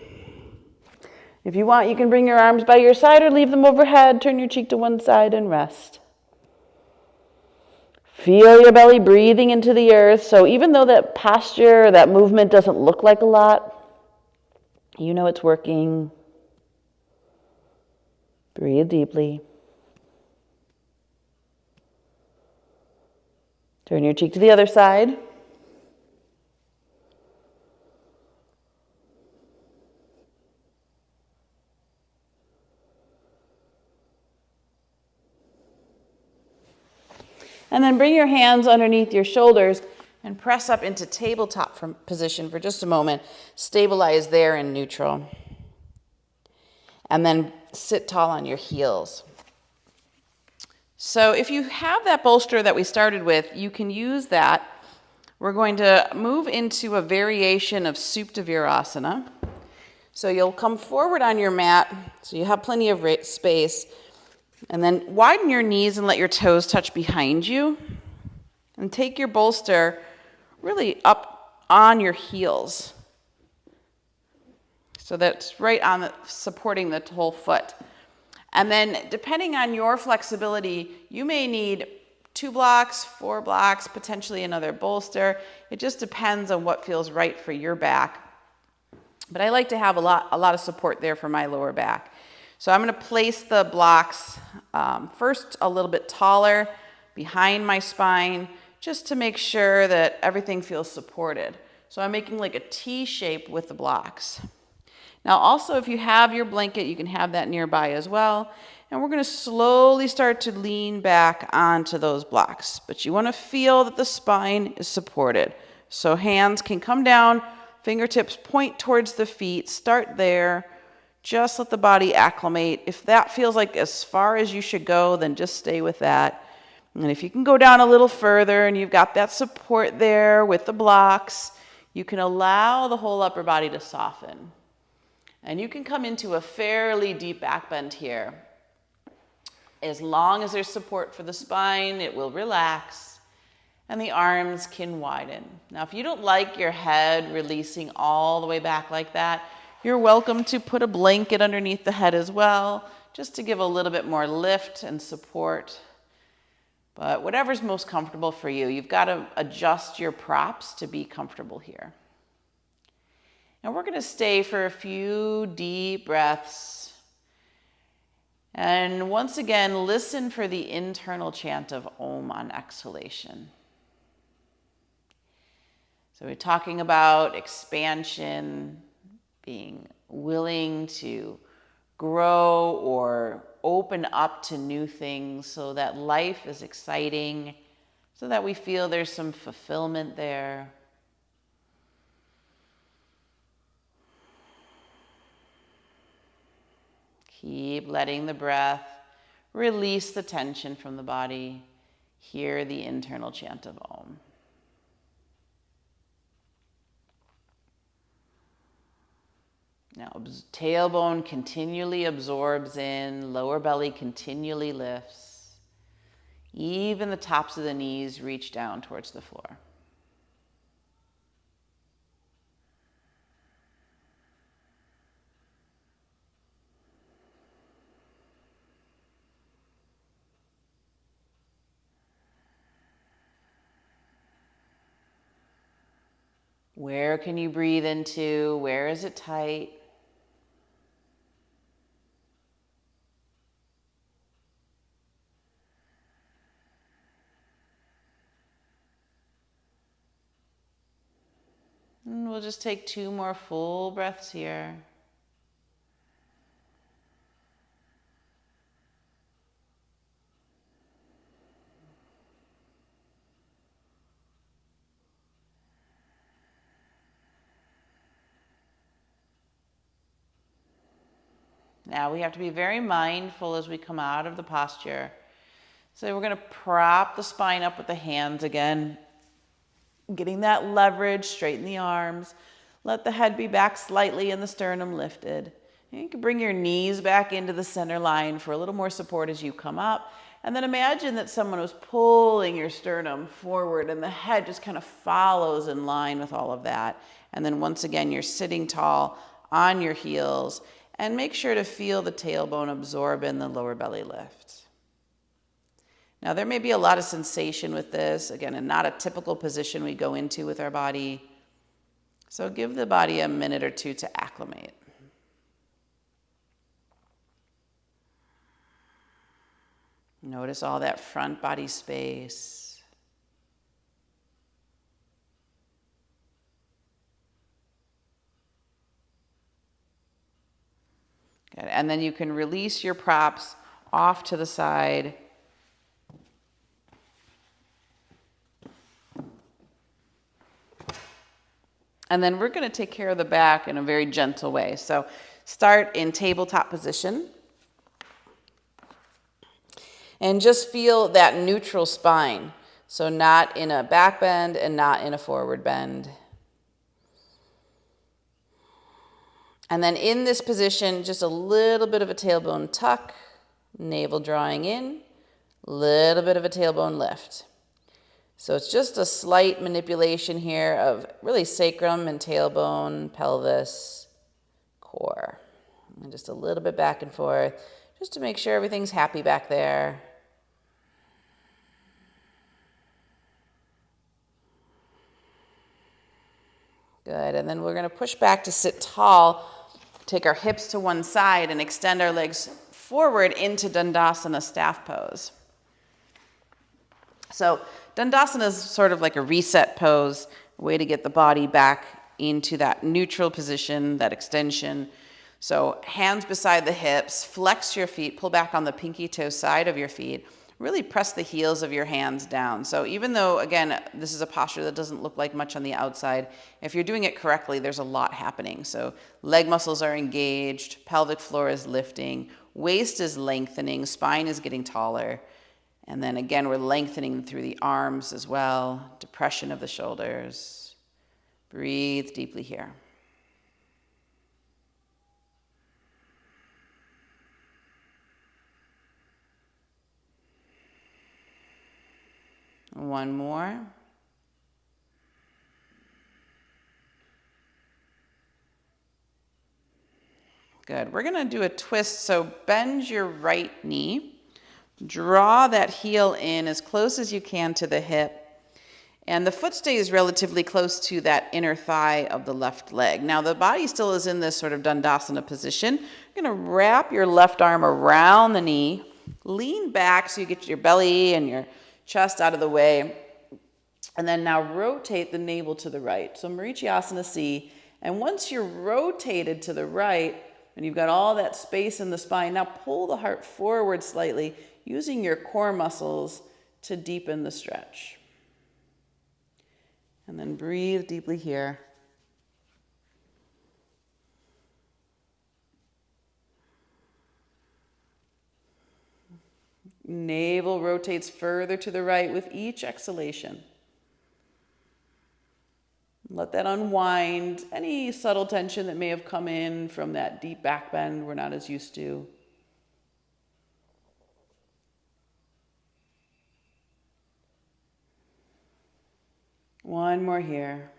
If you want, you can bring your arms by your side or leave them overhead. Turn your cheek to one side and rest. Feel your belly breathing into the earth. So even though that posture or that movement doesn't look like a lot, you know it's working. Breathe deeply. Turn your cheek to the other side. And then bring your hands underneath your shoulders and press up into tabletop position for just a moment. Stabilize there in neutral. And then sit tall on your heels. So if you have that bolster that we started with, you can use that. We're going to move into a variation of Supta Virasana. So you'll come forward on your mat, so you have plenty of space. And then widen your knees and let your toes touch behind you. And take your bolster really up on your heels. So that's right on supporting the whole foot. And then depending on your flexibility, you may need 2 blocks, 4 blocks, potentially another bolster. It just depends on what feels right for your back. But I like to have a lot of support there for my lower back. So I'm going to place the blocks first a little bit taller behind my spine, just to make sure that everything feels supported. So I'm making like a T shape with the blocks. Now also, if you have your blanket, you can have that nearby as well. And we're going to slowly start to lean back onto those blocks. But you want to feel that the spine is supported. So hands can come down, fingertips point towards the feet, start there. Just let the body acclimate. If that feels like as far as you should go, then just stay with that. And if you can go down a little further and you've got that support there with the blocks, you can allow the whole upper body to soften. And you can come into a fairly deep back bend here. As long as there's support for the spine, it will relax and the arms can widen. Now, if you don't like your head releasing all the way back like that, you're welcome to put a blanket underneath the head as well, just to give a little bit more lift and support. But whatever's most comfortable for you, you've got to adjust your props to be comfortable here. And we're going to stay for a few deep breaths. And once again, listen for the internal chant of Om on exhalation. So we're talking about expansion, being willing to grow or open up to new things so that life is exciting, so that we feel there's some fulfillment there. Keep letting the breath release the tension from the body. Hear the internal chant of Om. Now, tailbone continually absorbs in, lower belly continually lifts. Even the tops of the knees reach down towards the floor. Where can you breathe into? Where is it tight? And we'll just take 2 more full breaths here. Now we have to be very mindful as we come out of the posture. So we're going to prop the spine up with the hands again. Getting that leverage, straighten the arms. Let the head be back slightly and the sternum lifted. And you can bring your knees back into the center line for a little more support as you come up. And then imagine that someone was pulling your sternum forward and the head just kind of follows in line with all of that. And then once again, you're sitting tall on your heels. And make sure to feel the tailbone absorb in the lower belly lift. Now, there may be a lot of sensation with this, again, and not a typical position we go into with our body. So give the body a minute or two to acclimate. Notice all that front body space. Good. And then you can release your props off to the side. And then we're going to take care of the back in a very gentle way. So start in tabletop position. And just feel that neutral spine. So not in a back bend and not in a forward bend. And then in this position, just a little bit of a tailbone tuck, navel drawing in, little bit of a tailbone lift. So it's just a slight manipulation here of really sacrum and tailbone, pelvis, core. And just a little bit back and forth, just to make sure everything's happy back there. Good, and then we're gonna push back to sit tall, take our hips to one side and extend our legs forward into Dandasana staff pose. So Dandasana is sort of like a reset pose, a way to get the body back into that neutral position, that extension. So hands beside the hips, flex your feet, pull back on the pinky toe side of your feet, really press the heels of your hands down. So even though, again, this is a posture that doesn't look like much on the outside, if you're doing it correctly, there's a lot happening. So leg muscles are engaged, pelvic floor is lifting, waist is lengthening, spine is getting taller. And then again, we're lengthening through the arms as well, depression of the shoulders. Breathe deeply here. One more. Good. We're going to do a twist. So bend your right knee. Draw that heel in as close as you can to the hip. And the foot stays relatively close to that inner thigh of the left leg. Now the body still is in this sort of Dandasana position. You're going to wrap your left arm around the knee. Lean back so you get your belly and your chest out of the way. And then now rotate the navel to the right. So Marichyasana C. And once you're rotated to the right, and you've got all that space in the spine, now pull the heart forward slightly, using your core muscles to deepen the stretch. And then breathe deeply here. Navel rotates further to the right with each exhalation. Let that unwind any subtle tension that may have come in from that deep back bend we're not as used to. One more here.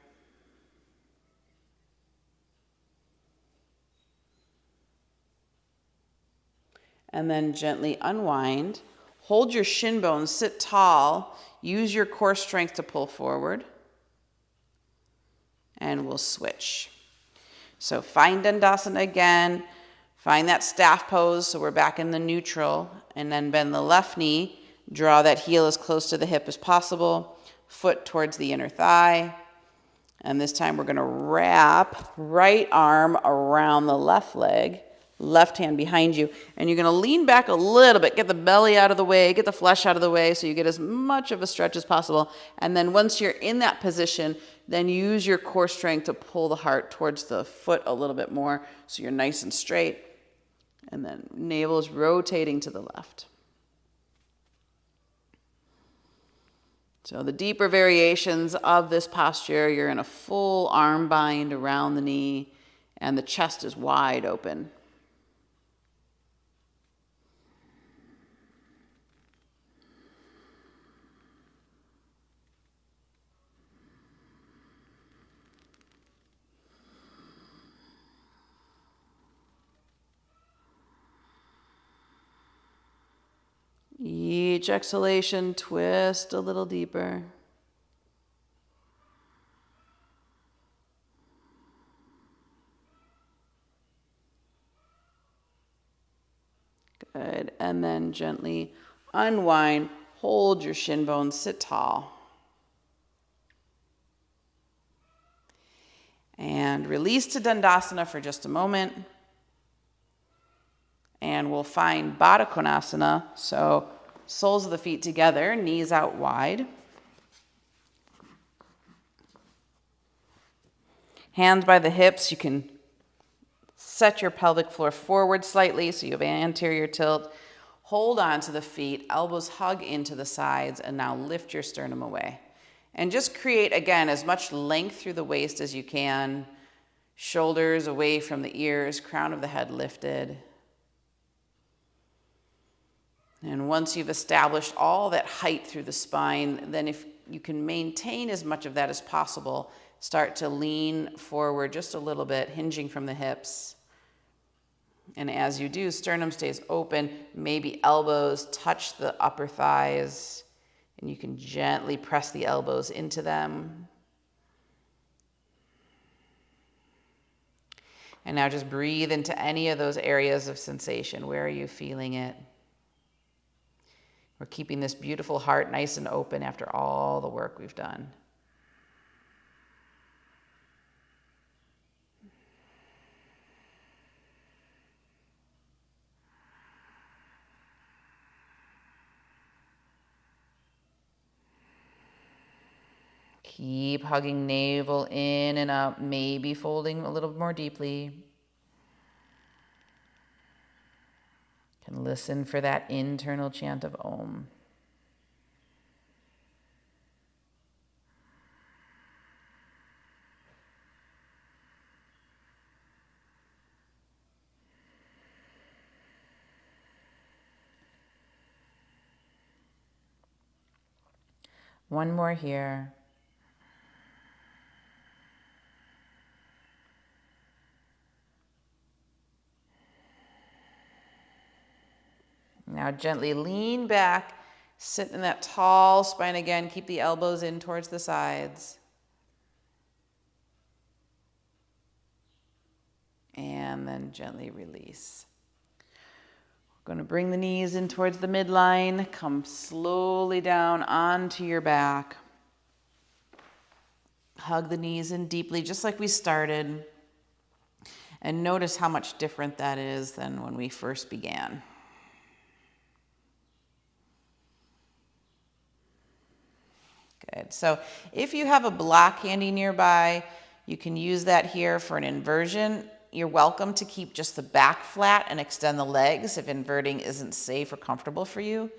And then gently unwind. Hold your shin bones, sit tall. Use your core strength to pull forward. And we'll switch. So find Dandasana again. Find that staff pose, so we're back in the neutral. And then bend the left knee. Draw that heel as close to the hip as possible. Foot towards the inner thigh. And this time we're going to wrap right arm around the left leg, left hand behind you. And you're going to lean back a little bit, get the belly out of the way, get the flesh out of the way so you get as much of a stretch as possible. And then once you're in that position, then use your core strength to pull the heart towards the foot a little bit more so you're nice and straight. And then navel is rotating to the left. So the deeper variations of this posture, you're in a full arm bind around the knee and the chest is wide open. Each exhalation, twist a little deeper. Good. And then gently unwind. Hold your shin bones, sit tall. And release to Dandasana for just a moment. And we'll find Baddha Konasana, so soles of the feet together, knees out wide. Hands by the hips, you can set your pelvic floor forward slightly so you have anterior tilt. Hold on to the feet, elbows hug into the sides, and now lift your sternum away. And just create, again, as much length through the waist as you can. Shoulders away from the ears, crown of the head lifted. And once you've established all that height through the spine, then if you can maintain as much of that as possible, start to lean forward just a little bit, hinging from the hips. And as you do, sternum stays open, maybe elbows touch the upper thighs, and you can gently press the elbows into them. And now just breathe into any of those areas of sensation. Where are you feeling it? We're keeping this beautiful heart nice and open after all the work we've done. Keep hugging navel in and up, maybe folding a little more deeply. And listen for that internal chant of Om. One more here. Now gently lean back, sit in that tall spine again. Keep the elbows in towards the sides. And then gently release. We're going to bring the knees in towards the midline. Come slowly down onto your back. Hug the knees in deeply, just like we started. And notice how much different that is than when we first began. Good. So if you have a block handy nearby, you can use that here for an inversion. You're welcome to keep just the back flat and extend the legs if inverting isn't safe or comfortable for you.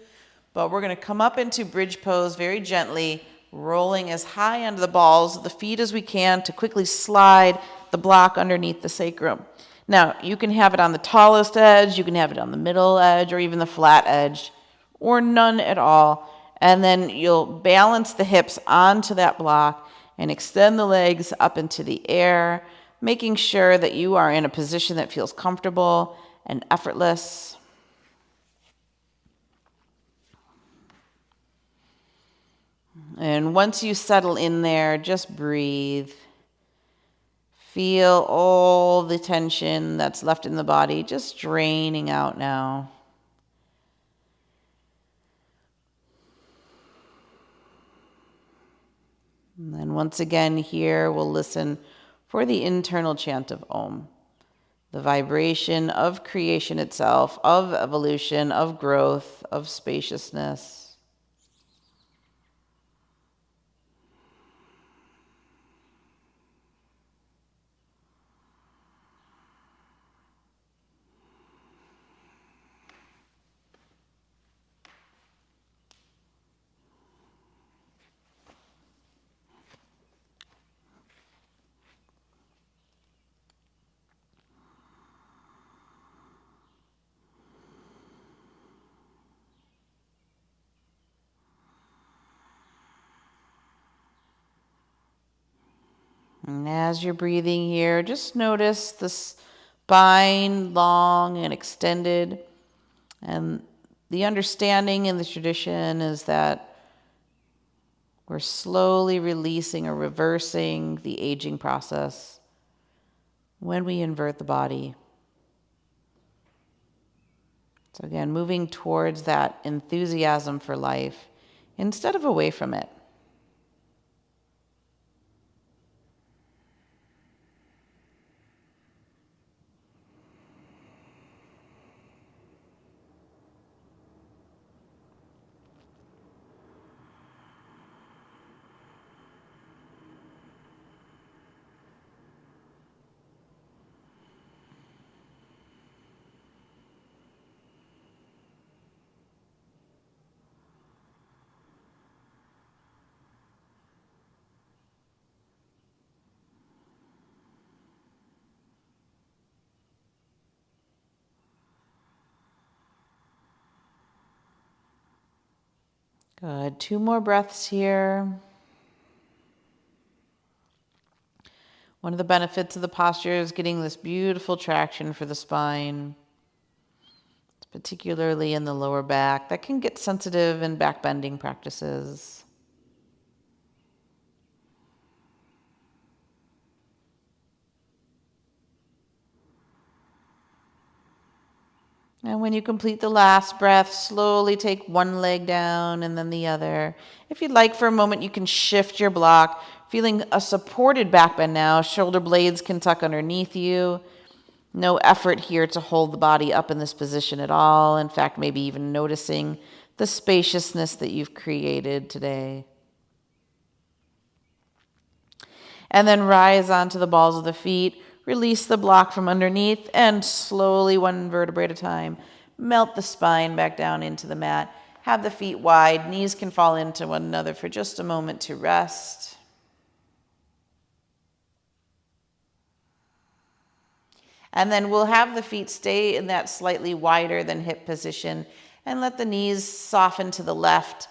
But we're going to come up into bridge pose very gently, rolling as high onto the balls of the feet as we can to quickly slide the block underneath the sacrum. Now, you can have it on the tallest edge, you can have it on the middle edge, or even the flat edge, or none at all. And then you'll balance the hips onto that block and extend the legs up into the air, making sure that you are in a position that feels comfortable and effortless. And once you settle in there, just breathe. Feel all the tension that's left in the body just draining out now. And then once again here, we'll listen for the internal chant of Om, the vibration of creation itself, of evolution, of growth, of spaciousness. And as you're breathing here, just notice the spine long and extended. And the understanding in the tradition is that we're slowly releasing or reversing the aging process when we invert the body. So again, moving towards that enthusiasm for life instead of away from it. Good. 2 more breaths here. One of the benefits of the posture is getting this beautiful traction for the spine, particularly in the lower back. That can get sensitive in back bending practices. And when you complete the last breath, slowly take one leg down and then the other. If you'd like for a moment, you can shift your block, feeling a supported back bend now. Shoulder blades can tuck underneath you. No effort here to hold the body up in this position at all. In fact, maybe even noticing the spaciousness that you've created today. And then rise onto the balls of the feet. Release the block from underneath and slowly, one vertebrae at a time, melt the spine back down into the mat. Have the feet wide. Knees can fall into one another for just a moment to rest. And then we'll have the feet stay in that slightly wider than hip position and let the knees soften to the left.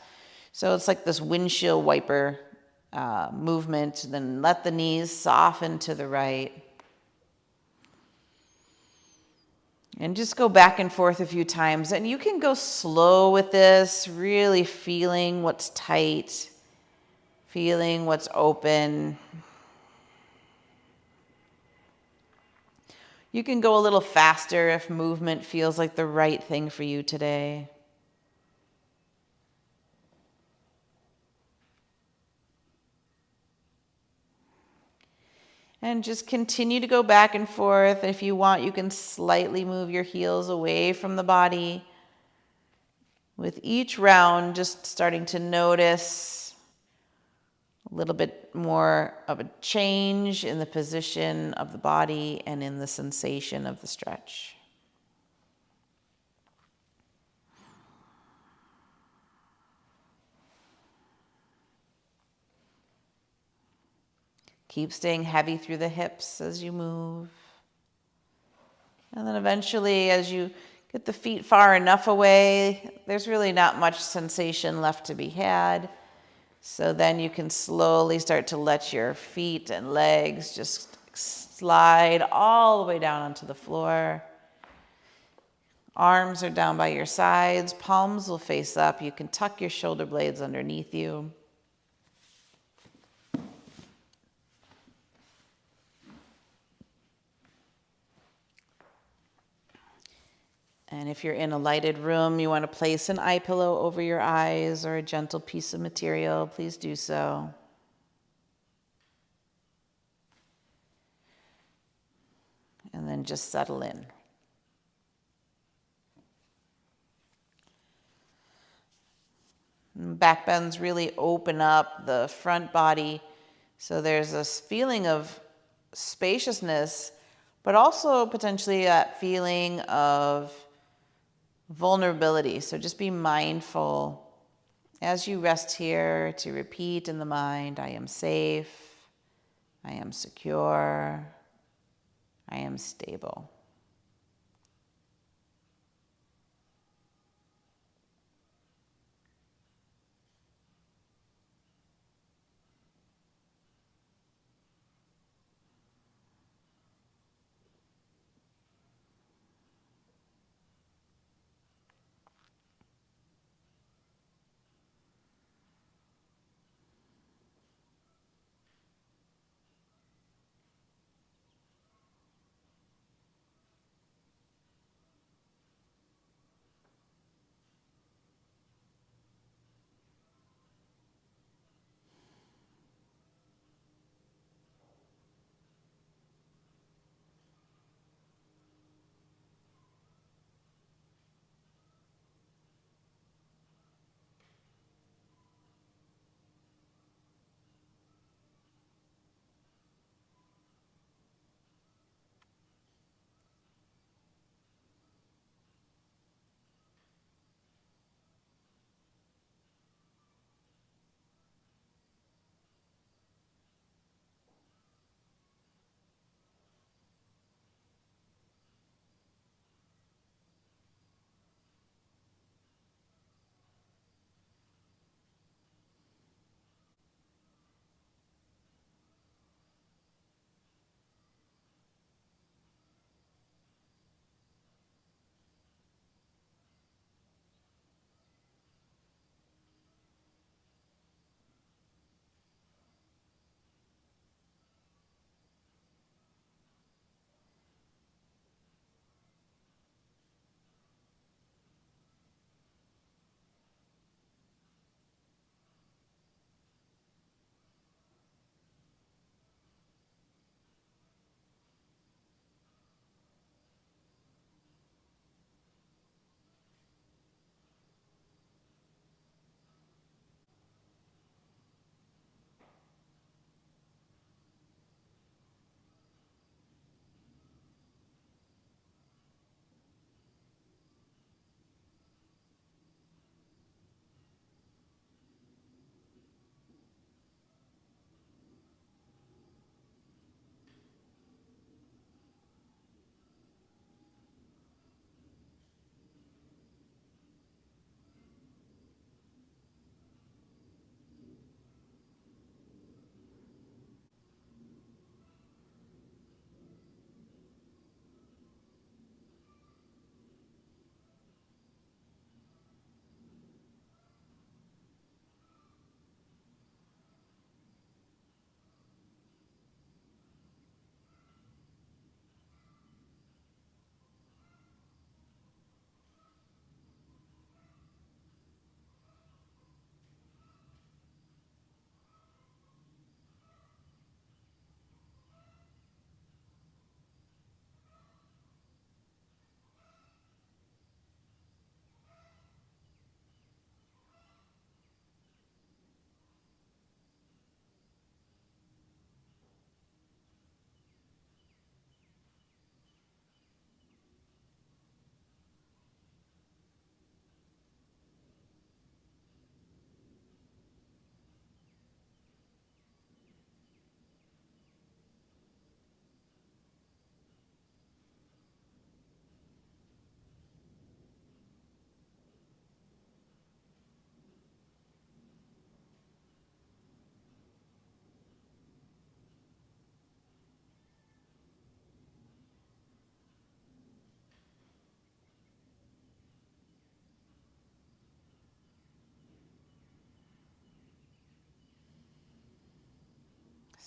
So it's like this windshield wiper movement. Then let the knees soften to the right. And just go back and forth a few times. And you can go slow with this, really feeling what's tight, feeling what's open. You can go a little faster if movement feels like the right thing for you today. And just continue to go back and forth. If you want, you can slightly move your heels away from the body. With each round, just starting to notice a little bit more of a change in the position of the body and in the sensation of the stretch. Keep staying heavy through the hips as you move. And then eventually, as you get the feet far enough away, there's really not much sensation left to be had. So then you can slowly start to let your feet and legs just slide all the way down onto the floor. Arms are down by your sides. Palms will face up. You can tuck your shoulder blades underneath you. And if you're in a lighted room, you want to place an eye pillow over your eyes or a gentle piece of material, please do so. And then just settle in. Back bends really open up the front body. So there's this feeling of spaciousness, but also potentially that feeling of vulnerability. So just be mindful as you rest here to repeat in the mind, I am safe, I am secure, I am stable.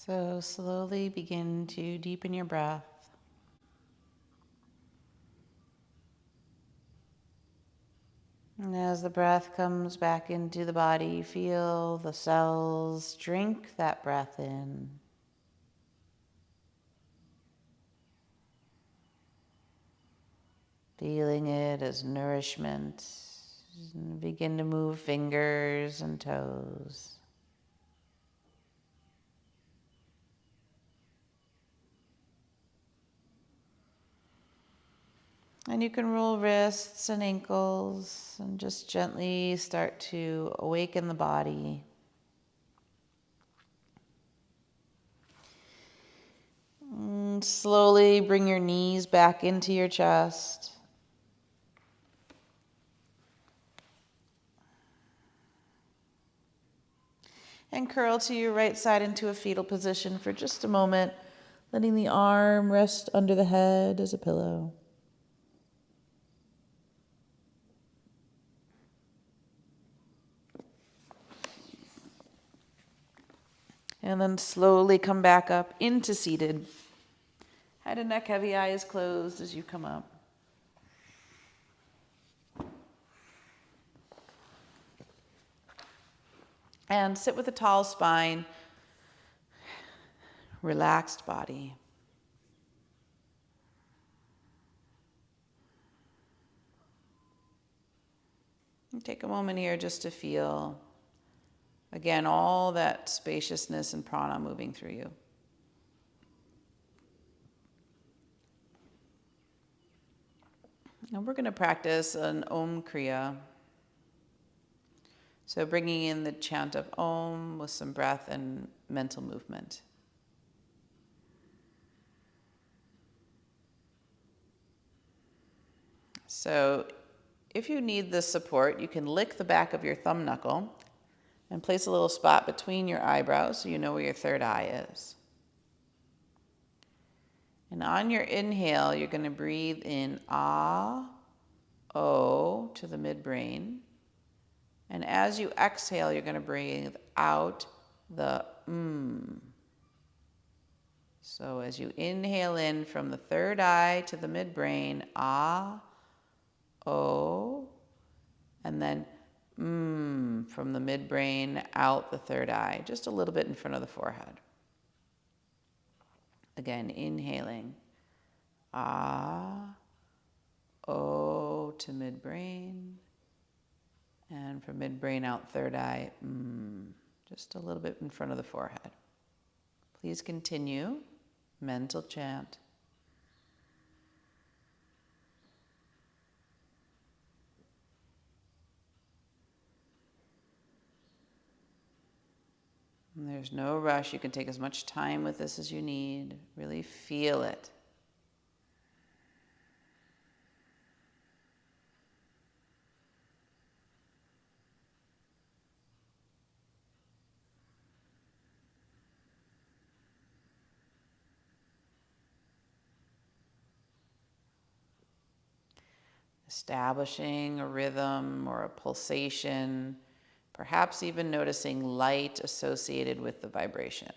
So slowly begin to deepen your breath. And as the breath comes back into the body, feel the cells drink that breath in. Feeling it as nourishment. Begin to move fingers and toes. And you can roll wrists and ankles and just gently start to awaken the body. And slowly bring your knees back into your chest. And curl to your right side into a fetal position for just a moment, letting the arm rest under the head as a pillow. And then slowly come back up into seated. Head and neck heavy, eyes closed as you come up. And sit with a tall spine, relaxed body. And take a moment here just to feel, again, all that spaciousness and prana moving through you. And we're going to practice an Om Kriya. So bringing in the chant of Om with some breath and mental movement. So if you need this support, you can lick the back of your thumb knuckle and place a little spot between your eyebrows so you know where your third eye is. And on your inhale, you're going to breathe in Ah, O to the midbrain. And as you exhale, you're going to breathe out the So as you inhale in from the third eye to the midbrain, Ah, O, and then from the midbrain out the third eye, just a little bit in front of the forehead. Again, inhaling, Ah, O to midbrain, and from midbrain out third eye, just a little bit in front of the forehead. Please continue, mental chant. And there's no rush. You can take as much time with this as you need. Really feel it. Establishing a rhythm or a pulsation, perhaps even noticing light associated with the vibration.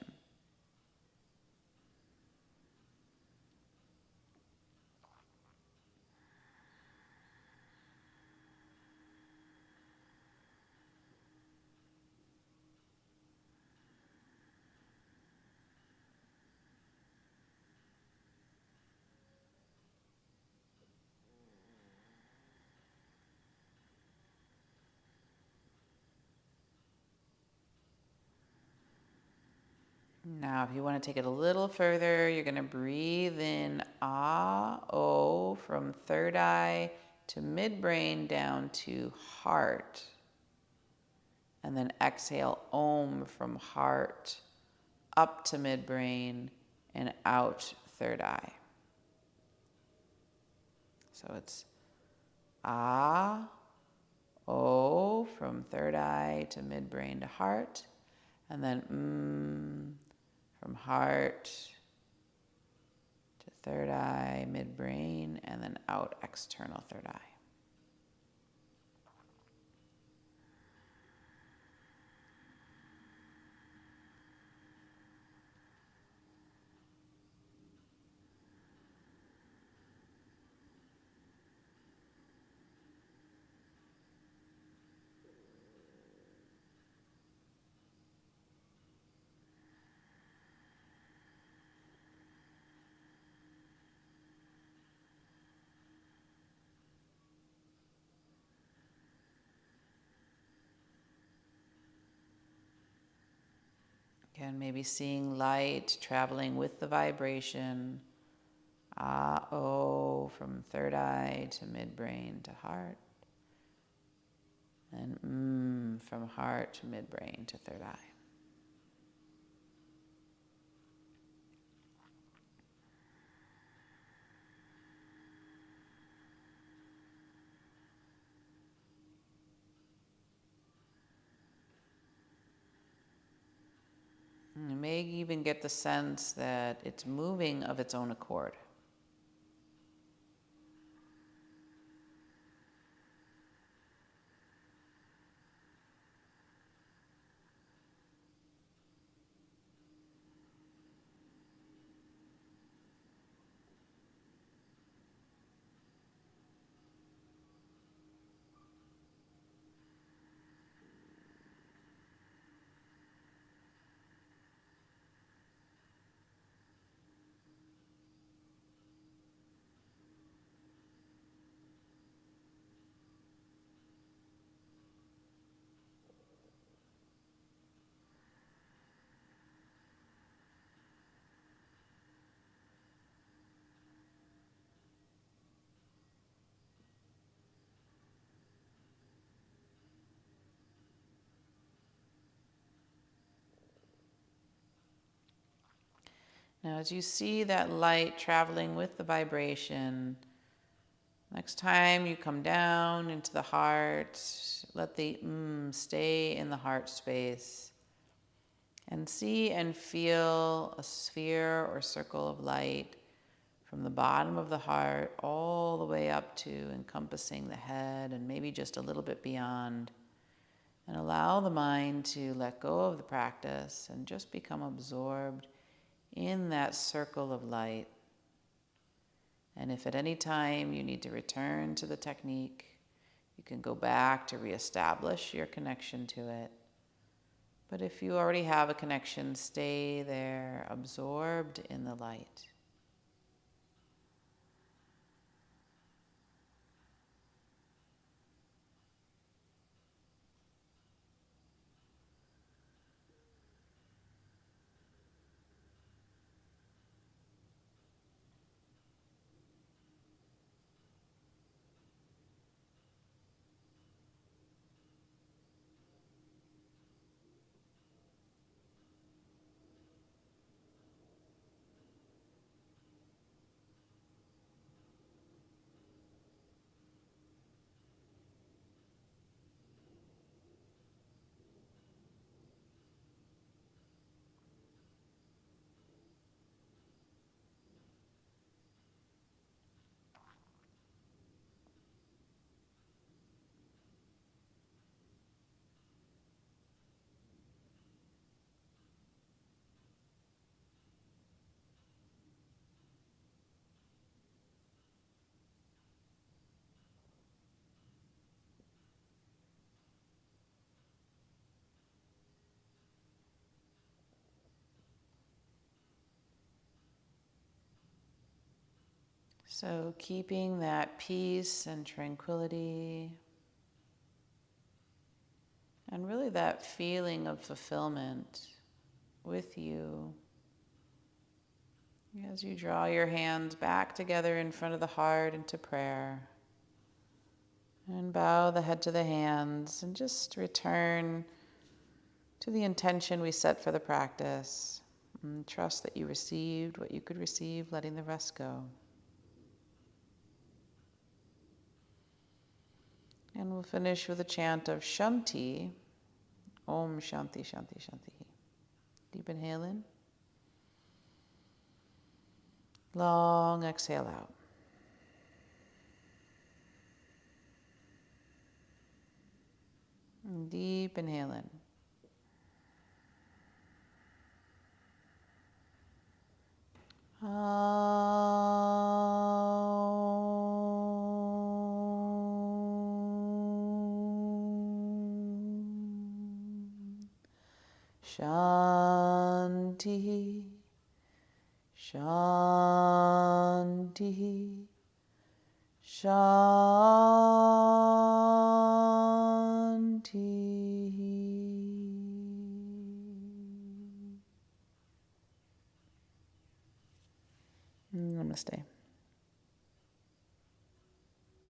Now, if you want to take it a little further, you're going to breathe in Ah, O from third eye to midbrain down to heart. And then exhale Om from heart up to midbrain and out third eye. So it's Ah, O from third eye to midbrain to heart. And then from heart to third eye, midbrain, and then out external third eye. Again, maybe seeing light traveling with the vibration. Ah-oh, from third eye to midbrain to heart. And from heart to midbrain to third eye. You may even get the sense that it's moving of its own accord. Now, as you see that light traveling with the vibration, next time you come down into the heart, let the stay in the heart space and see and feel a sphere or circle of light from the bottom of the heart all the way up to encompassing the head and maybe just a little bit beyond. And allow the mind to let go of the practice and just become absorbed in that circle of light. And if at any time you need to return to the technique, you can go back to reestablish your connection to it. But if you already have a connection, stay there, absorbed in the light. So keeping that peace and tranquility and really that feeling of fulfillment with you as you draw your hands back together in front of the heart into prayer. And bow the head to the hands and just return to the intention we set for the practice. And trust that you received what you could receive, letting the rest go. And we'll finish with a chant of Shanti. Om Shanti Shanti Shanti. Deep inhale in. Long exhale out. And deep inhale in. Shanti, Shanti, Shanti. Namaste.